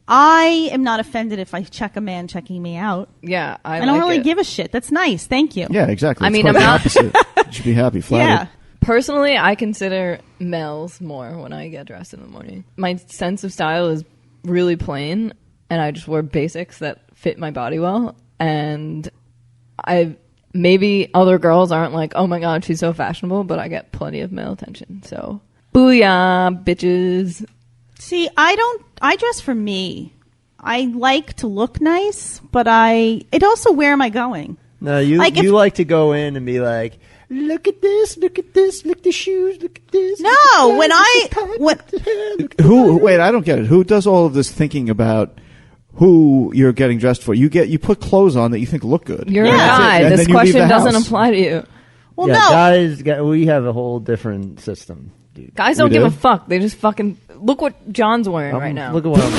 I am not offended if I check a man checking me out. Yeah, I don't really give a shit. That's nice. Thank you. Yeah, exactly. I mean, I'm not opposite. You should be happy, flattered. Yeah. Personally, I consider males more when I get dressed in the morning. My sense of style is really plain, and I just wear basics that fit my body well. And maybe other girls aren't like, oh my god, she's so fashionable, but I get plenty of male attention. So, booyah, bitches. See, I dress for me. I like to look nice, but it also, where am I going? No, you like to go in and be like, look at this, look at this, look at the shoes, look at this. No, Wait, I don't get it. Who does all of this thinking about who you're getting dressed for? You put clothes on that you think look good. You're a guy. This question doesn't apply to you. Well, no. Guys, we have a whole different system. Dude. Guys don't give a fuck. They just fucking look what John's wearing right now. Look at what I'm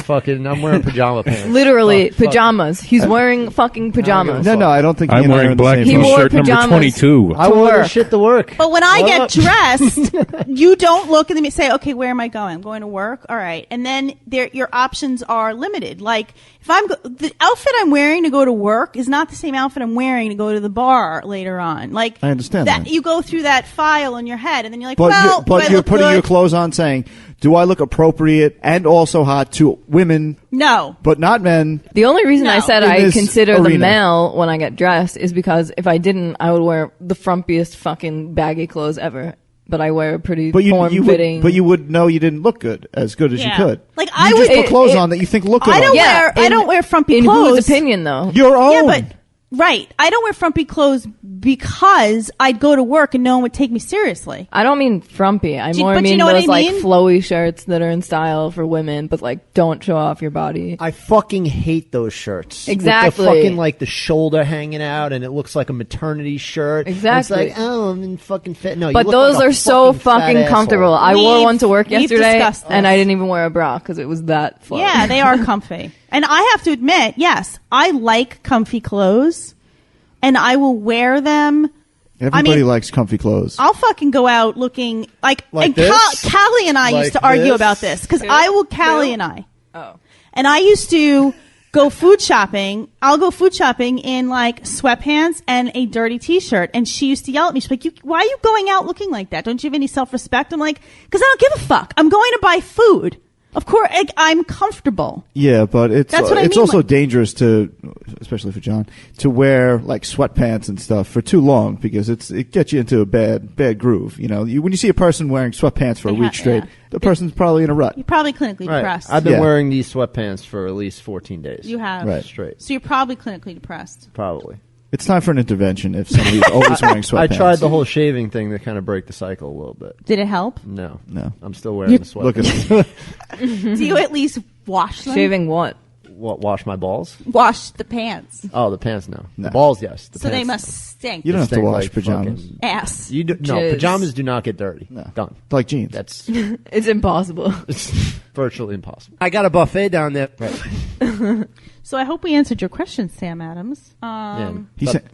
wearing. I'm wearing pajama pants. Literally pajamas. He's wearing fucking pajamas. No, I don't think I'm wearing black He wore shirt number pajamas 22. I wore this shit to work. But when I get dressed, you don't look at me and say, okay, where am I going? I'm going to work. All right. And then your options are limited. Like, if the outfit I'm wearing to go to work is not the same outfit I'm wearing to go to the bar later on. Like, I understand that. You go through that file in your head and then you're like, but you're putting your clothes on saying, do I look appropriate and also hot to women? No. But not men. The only reason I said I consider the arena. male when I get dressed is because if I didn't, I would wear the frumpiest fucking baggy clothes ever. But I wear pretty form-fitting. But you would know you didn't look as good as you could. Like you just put clothes on that you think look good. I don't wear frumpy clothes. In whose opinion, though? Your own. Yeah, but right. I don't wear frumpy clothes because I'd go to work and no one would take me seriously. I don't mean frumpy. I more but mean you know what those I like mean? flowy shirts that are in style for women, but like don't show off your body. I fucking hate those shirts. Exactly. With the fucking like the shoulder hanging out and it looks like a maternity shirt. Exactly. And it's like, oh, I'm in fucking fit. No, but you look those like a are so fucking fat comfortable. asshole. I wore one to work yesterday discussed this. and I didn't even wear a bra because it was that flowy. Yeah, they are comfy. And I have to admit, yes, I like comfy clothes and I will wear them. Everybody likes comfy clothes. I'll fucking go out looking like and this? Callie and I used to argue about this because Callie and I. Oh. And I used to go food shopping. I'll go food shopping in like sweatpants and a dirty t-shirt. And she used to yell at me. She's like, why are you going out looking like that? Don't you have any self-respect? I'm like, because I don't give a fuck. I'm going to buy food. Of course, I'm comfortable. Yeah, but it's mean, also dangerous to, especially for John, to wear like sweatpants and stuff for too long because it gets you into a bad groove. You know, when you see a person wearing sweatpants for a week straight, the person's probably in a rut. You're probably clinically depressed. I've been wearing these sweatpants for at least 14 days. You have. Right. Straight. So you're probably clinically depressed. Probably. It's time for an intervention if somebody's always wearing sweatpants. I tried the whole shaving thing to kind of break the cycle a little bit. Did it help? No. No. I'm still wearing the sweatpants. Look at me. Do you at least wash them? Shaving what? What, wash my balls? Wash the pants. Oh, the pants, no. The balls, yes. The so they pants, must stink. You don't have to stink wash like pajamas. fucking- Ass. No, Jizz. pajamas do not get dirty. No. Done. Like jeans. That's It's impossible. it's virtually impossible. I got a buffet down there. Right. So I hope we answered your question, Sam Adams.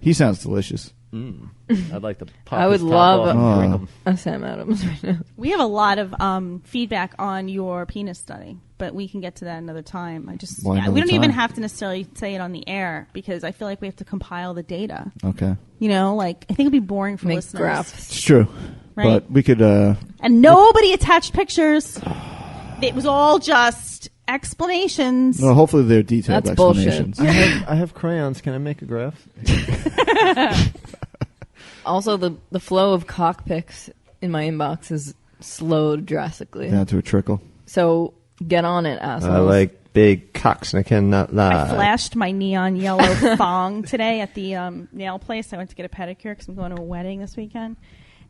He sounds delicious. I'd like to pop I would his top love off and drink 'em. a Sam Adams right now. We have a lot of feedback on your penis study, but we can get to that another time. Why another we don't even time? have to necessarily say it on the air because I feel like we have to compile the data. Okay. You know, like I think it'd be boring for Make listeners. graphs. It's true. Right. But we could And nobody attached pictures. It was all just explanations. well, hopefully they're detailed That's bullshit. explanations. I have crayons. Can I make a graph? Also, the flow of cock pics in my inbox is slowed drastically. Down to a trickle. So get on it, assholes. I like big cocks and I cannot lie. I flashed my neon yellow thong today at the nail place. I went to get a pedicure because I'm going to a wedding this weekend.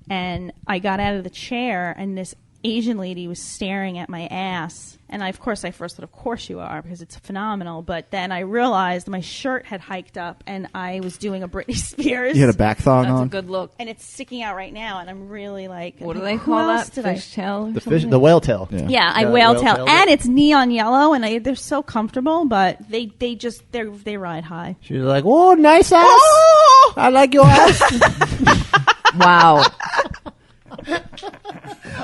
And I got out of the chair, and this Asian lady was staring at my ass. And of course thought, of course you are, because it's phenomenal. But then I realized my shirt had hiked up, and I was doing a Britney Spears. You had a back thong That's on? a good look. And it's sticking out right now, and I'm really like, What do they call that? Did I? Fishtail? The whale tail. Yeah, I whale tail, and it's neon yellow, and they're so comfortable, but they ride high. She was like, "Oh, nice ass! Oh! I like your ass." Wow.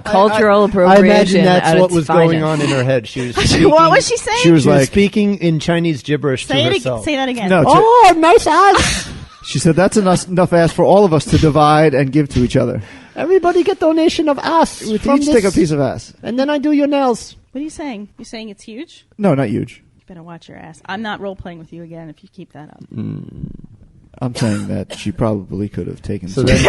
Cultural I appropriation. imagine that's at what its was finest. going on in her head. She was speaking, What was she saying? She was she was like, speaking in Chinese gibberish Say to it herself. say that again. No, Oh, nice ass! she said that's enough ass for all of us to divide and give to each other. Everybody get donation of ass. We from each this, take a piece of ass. and then I do your nails. What are you saying? You saying it's huge? No, not huge. You better watch your ass. I'm not role playing with you again if you keep that up. I'm saying that she probably could have taken So some.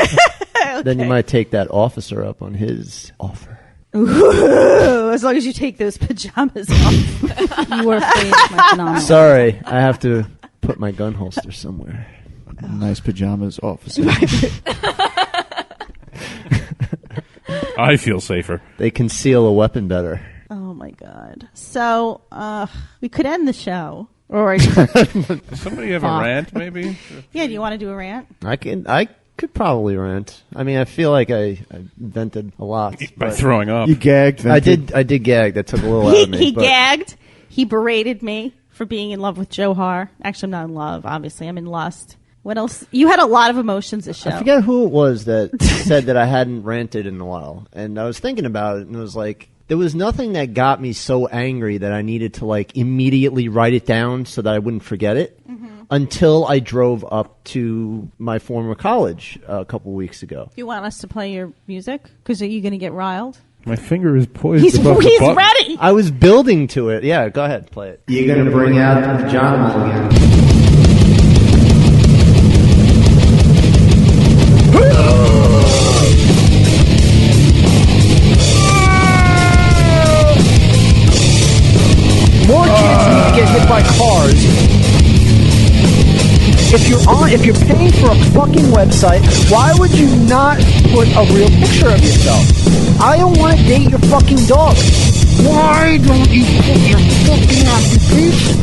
then you might take that officer up on his offer. Ooh, as long as you take those pajamas off. You are my phenomenal. Sorry, I have to put my gun holster somewhere. Nice pajamas, officer. I feel safer. They conceal a weapon better. Oh my god. So we could end the show. Or Does somebody have a rant, maybe? Yeah, do you want to do a rant? I could probably rant. I mean, I feel like I vented a lot By throwing up. You gagged. Vented. I did gag. That took a little out of me. He but gagged. He berated me for being in love with Johar. Actually, I'm not in love, obviously. I'm in lust. What else? You had a lot of emotions this show. I forget who it was that said that I hadn't ranted in a while. And I was thinking about it, and it was like, there was nothing that got me so angry that I needed to like immediately write it down so that I wouldn't forget it until I drove up to my former college a couple weeks ago. You want us to play your music? Because are you going to get riled? My finger is poised He's above the button. ready. I was building to it. Yeah, go ahead, play it. You're going to bring out the Johnimal again. More kids need to get hit by cars. If you're paying for a fucking website, why would you not put a real picture of yourself? I don't want to date your fucking dog. Why don't you put your fucking application?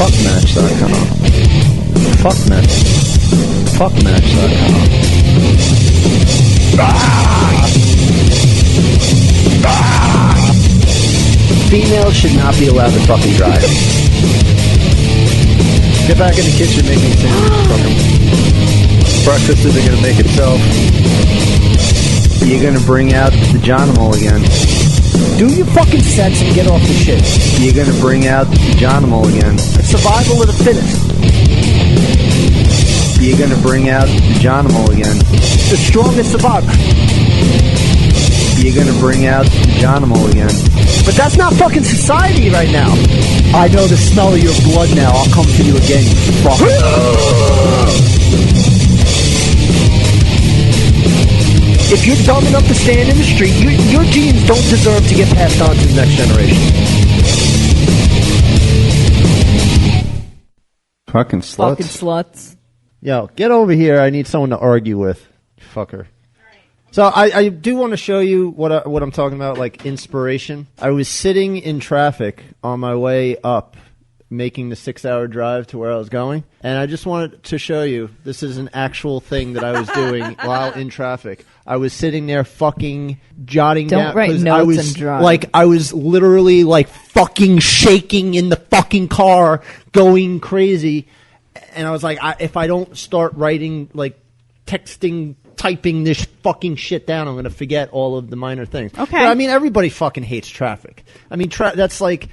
Fuckmatch.com. Fuckmatch. Fuckmatch.com. Females should not be allowed to fucking drive. Get back in the kitchen, make me sandwich. Fucking breakfast isn't gonna make itself. You're gonna bring out the Johnimal again. Do your fucking sets and get off the shit. You're gonna bring out the Johnimal again. It's survival of the fittest. You're gonna bring out the Johnimal again. The strongest survivor. You're gonna bring out the Johnimal again. But that's not fucking society right now. I know the smell of your blood now. I'll come for you again, you fuck. If you're dumb enough to stand in the street, your genes don't deserve to get passed on to the next generation. Fucking sluts. Fucking sluts. Yo, get over here. I need someone to argue with. Fucker. So I do want to show you what I'm talking about, like inspiration. I was sitting in traffic on my way up, making the 6-hour drive to where I was going, and I just wanted to show you, this is an actual thing that I was doing while in traffic. I was sitting there fucking jotting down. Don't write 'cause notes I was, and drive. Like, I was literally like fucking shaking in the fucking car, going crazy, and I was like, if I don't start writing, like texting, typing this fucking shit down, I'm going to forget all of the minor things. Okay. But, I mean, everybody fucking hates traffic. I mean, that's like,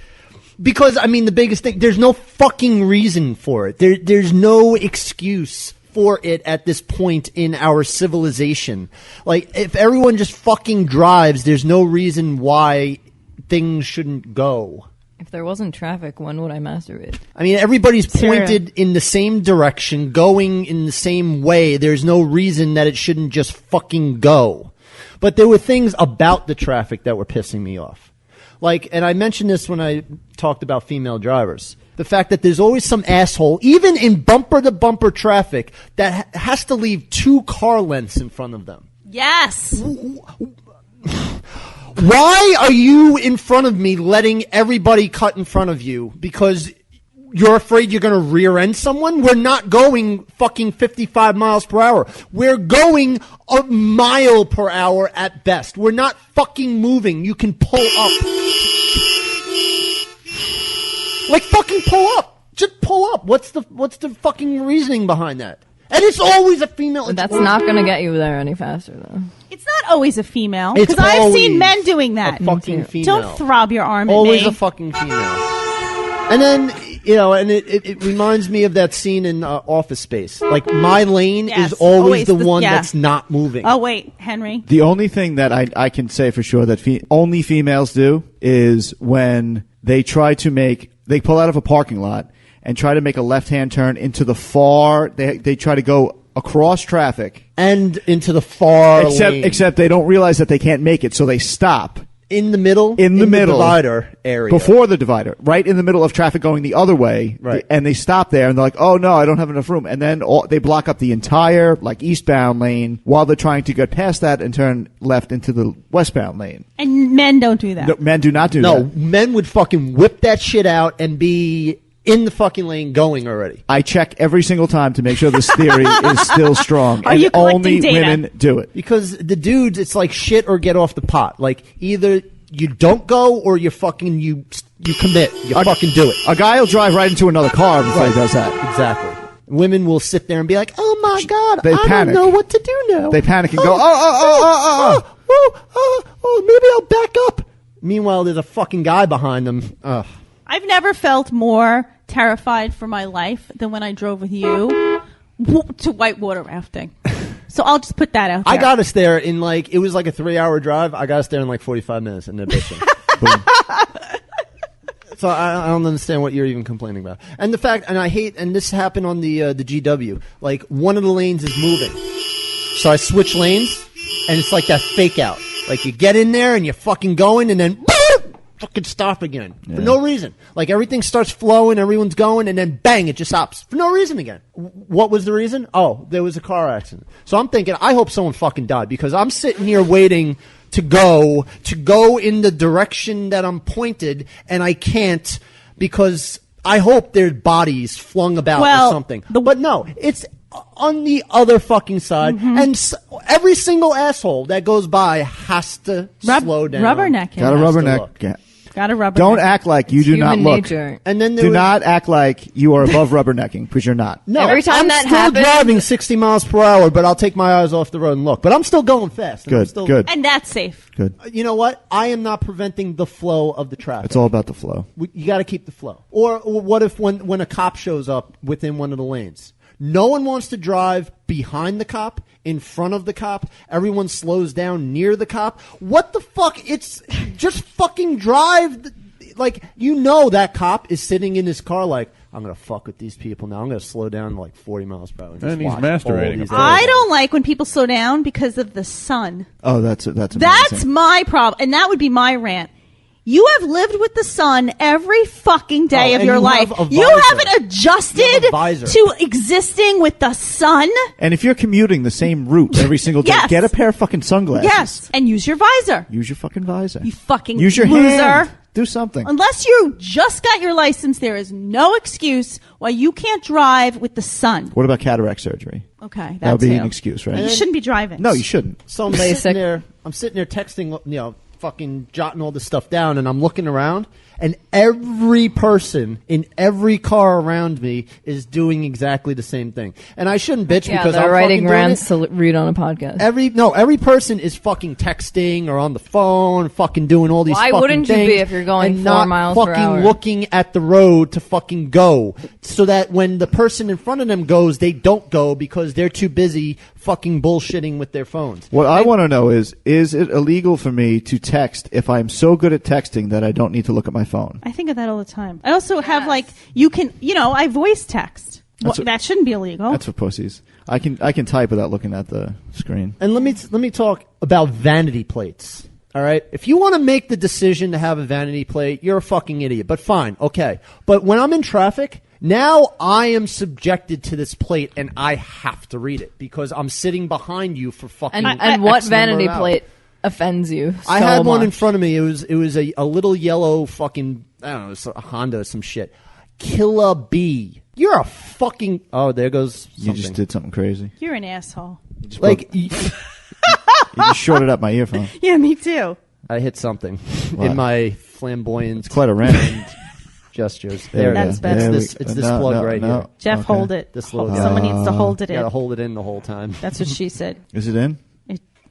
because, I mean, the biggest thing, there's no fucking reason for it. There's no excuse for it at this point in our civilization. Like, if everyone just fucking drives, there's no reason why things shouldn't go. If there wasn't traffic, when would I masturbate? I mean, everybody's pointed in the same direction, going in the same way. There's no reason that it shouldn't just fucking go. But there were things about the traffic that were pissing me off. Like, and I mentioned this when I talked about female drivers. The fact that there's always some asshole, even in bumper-to-bumper traffic, that has to leave 2 car lengths in front of them. Yes. Why are you in front of me letting everybody cut in front of you? Because you're afraid you're going to rear-end someone? We're not going fucking 55 miles per hour. We're going a mile per hour at best. We're not fucking moving. You can pull up. Like, fucking pull up. Just pull up. What's the fucking reasoning behind that? And it's always a female. That's not going to get you there any faster, though. It's not always a female. It's Because I've seen men doing that. A fucking female. Don't throb your arm Always at me. a fucking female. And then, and it reminds me of that scene in Office Space. Like, my lane is always the one that's not moving. Oh, wait, Henry. The only thing that I can say for sure that only females do is when they try to they pull out of a parking lot and try to make a left-hand turn into the far, they try to go across traffic. And into the far lane. Except they don't realize that they can't make it, so they stop. In the middle? In the middle. Divider area. Before the divider. Right in the middle of traffic going the other way. Right. And they stop there and they're like, oh no, I don't have enough room. And then they block up the entire, like, eastbound lane while they're trying to get past that and turn left into the westbound lane. And men don't do that. No, men do not do that. No, men would fucking whip that shit out and be in the fucking lane going already. I check every single time to make sure this theory is still strong. Are and you collecting only data? women do it. Because the dudes, it's like shit or get off the pot. Like, either you don't go or you fucking, you commit. You fucking do it. A guy will drive right into another car before he does that. Exactly. Women will sit there and be like, oh my God, They I panic. don't know what to do now. They panic and go, maybe I'll back up. Meanwhile, there's a fucking guy behind them. Ugh. I've never felt more terrified for my life than when I drove with you to whitewater rafting. So I'll just put that out there. I got us there in it was like a 3-hour drive. I got us there in like 45 minutes and they're bitching. So I don't understand what you're even complaining about. And the fact, and I hate, and this happened on the GW, like one of the lanes is moving. So I switch lanes and it's like that fake out. Like you get in there and you're fucking going and then fucking stop again for no reason. Like everything starts flowing, everyone's going, and then bang, it just stops for no reason again. What was the reason? Oh, there was a car accident. So I'm thinking, I hope someone fucking died because I'm sitting here waiting to go in the direction that I'm pointed, and I can't because I hope their bodies flung about or something. But no, it's on the other fucking side, and every single asshole that goes by has to slow down. Rubberneck him. Got a rubberneck. Got a rubberneck. Don't act like you do not look. Nature. And then do not act like you are above rubbernecking because you're not. No, every time I'm that still happens, driving 60 miles per hour, but I'll take my eyes off the road and look. But I'm still going fast. Good. And that's safe. Good. You know what? I am not preventing the flow of the traffic. It's all about the flow. You got to keep the flow. Or what if when a cop shows up within one of the lanes? No one wants to drive behind the cop, in front of the cop. Everyone slows down near the cop. What the fuck? It's just fucking drive. Like, that cop is sitting in his car like, I'm going to fuck with these people now. I'm going to slow down to like 40 miles per hour. And he's masturbating. I don't like when people slow down because of the sun. Oh, that's amazing. That's my problem. And that would be my rant. You have lived with the sun every fucking day of your life. You haven't adjusted to existing with the sun. And if you're commuting the same route every single day, get a pair of fucking sunglasses. Yes, and use your visor. Use your fucking visor. You fucking use your loser. hand. Do something. Unless you just got your license, there is no excuse why you can't drive with the sun. What about cataract surgery? Okay, that would be an excuse, right? You shouldn't be driving. No, you shouldn't. So I'm sitting there texting, fucking jotting all this stuff down, and I'm looking around, and every person in every car around me is doing exactly the same thing. And I shouldn't bitch because they're I'm writing fucking rants doing it. to read on a podcast. Every person is fucking texting or on the phone, fucking doing all these Why fucking wouldn't you things be if you're going and 4 not miles per fucking hour? looking at the road to fucking go, so that when the person in front of them goes, they don't go because they're too busy fucking bullshitting with their phones. What I want to know is it illegal for me to text if I'm so good at texting that I don't need to look at my phone? I think of that all the time. I also have I voice text. That shouldn't be illegal. That's for pussies. I can type without looking at the screen. And let me talk about vanity plates. All right? If you want to make the decision to have a vanity plate, you're a fucking idiot. But fine, okay. But when I'm in traffic, now I am subjected to this plate and I have to read it because I'm sitting behind you for fucking And what X number vanity of hours. plate offends you? I had one in much? front of me. It was a little yellow fucking, I don't know, it's a Honda or some shit. Killer B. You're a fucking... Oh, there goes something. You just did something crazy. You're an asshole. You just shorted up my earphone. Yeah, me too. I hit something Wow. in my flamboyant... It's quite a rant. gestures. There There it That's is. better. It's this plug right here. Jeff, hold it. This little Someone guy. needs to hold it You gotta in. hold it in the whole time. That's what she said. Is it in?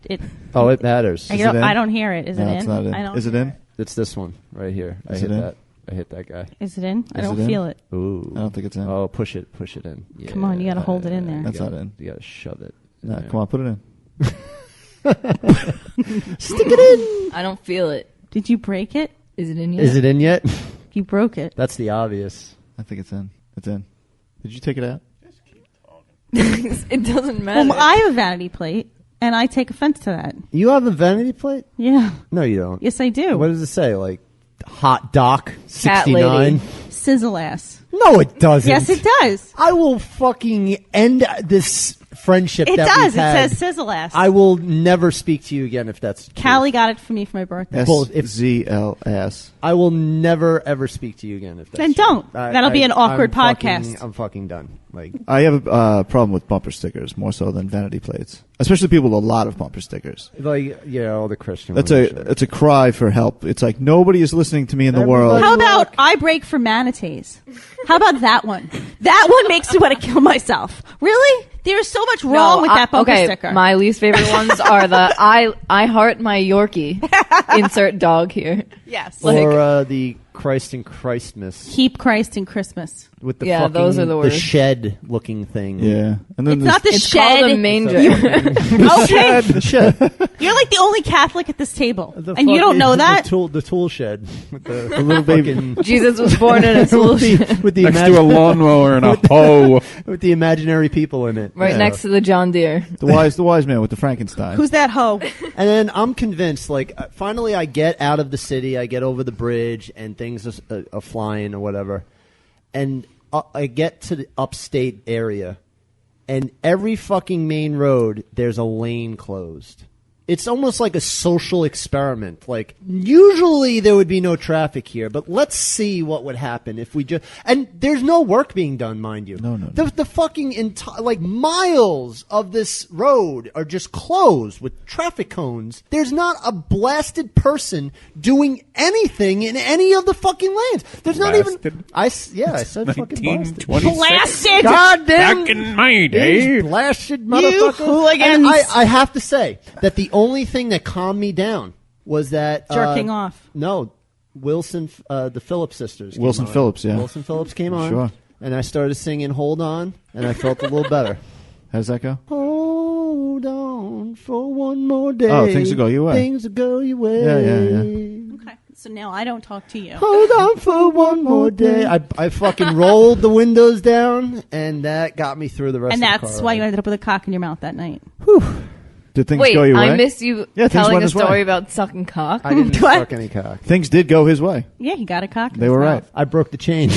It. Oh, it matters. I don't hear it. Is No, it in? it's not in. I don't. Is it in? It's this one right here. Is it in? I hit that guy. Is it in? I Is don't it in? feel it. Ooh. I don't think it's in. Oh, push it in. Yeah. Come on, you gotta hold it in there. That's not in. You gotta shove it. in No, there. come on, put it in. Stick it in. I don't feel it. Did you break it? Is it in yet? Is it in yet? You broke it. That's the obvious. I think it's in. It's in. Did you take it out? It doesn't matter. Well, I have a vanity plate, and I take offense to that. You have a vanity plate? Yeah. No, you don't. Yes, I do. What does it say? Like hot doc Cat 69? lady. Sizzle ass. No, it doesn't. Yes, it does. I will fucking end this friendship It that does. we've It had. says sizzle ass. I will never speak to you again if that's true. Callie got it for me for my birthday. SZLS. I will never ever speak to you again if that's Then true. don't. That'll be an awkward I'm podcast. I'm fucking done. Like I have a problem with bumper stickers more so than vanity plates, especially people with a lot of bumper stickers. all the Christian. That's ones, it's a cry for help. It's like nobody is listening to me in the world. How about I break for manatees? How about that one? That one makes me want to kill myself. Really? There's so much wrong with that bumper okay, sticker. My least favorite ones are the I heart my Yorkie. Insert dog here. Yes. or the Christ in Christmas Keep Christ in Christmas. with the Yeah, fucking those are the worst. shed looking thing. Yeah, and then It's not the It's shed. called a manger. Okay. The shed. You're like the only Catholic at this table. The And you don't fucking- know that? The tool shed with the little baby. fucking- Jesus was born in a tool with shed. with the Next to a lawnmower and a hoe. with the imaginary people in it. Right Yeah. next to the John Deere. the wise man with the Frankenstein. Who's that hoe? And then I'm convinced, like, finally I get out of the city, I get over the bridge, and things are flying or whatever. And I get to the upstate area, and every fucking main road, there's a lane closed. It's almost like a social experiment. Like, usually there would be no traffic here, but let's see what would happen if we just... And there's no work being done, mind you. No. The fucking entire... Like, miles of this road are just closed with traffic cones. There's not a blasted person doing anything in any of the fucking lanes. There's not even... Blasted? I said fucking blasted. 1926. Blasted! Goddamn! Back in my day. These blasted motherfuckers. hooligans. And I have to say that the only thing that calmed me down was that Jerking off. No, Wilson, the Phillips sisters. came Wilson on. Phillips, yeah. Wilson Phillips came on. Sure. And I started singing "Hold On," and I felt a little better. How does that go? Hold on for one more day. Oh, things will go your way. Things will go your way. Yeah. Okay. So now I don't talk to you. Hold on for one more day. I fucking rolled the windows down, and that got me through the rest And of the that's car why you ride. ended up with a cock in your mouth that night. Did things Wait, go your way? I missed you Yeah, things telling went a his way. story about sucking cock. I didn't What? suck any cock. Things did go his way. Yeah, he got a cock in They his were mouth. right. I broke the chain.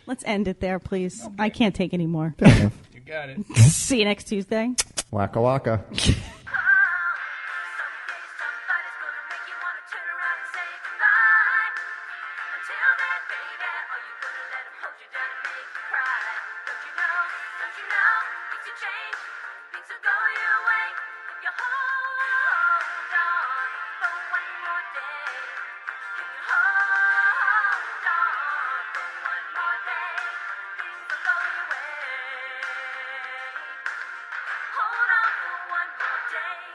Let's end it there, please. I can't take any more. You got it. See you next Tuesday. Waka waka. Hold on for one more day.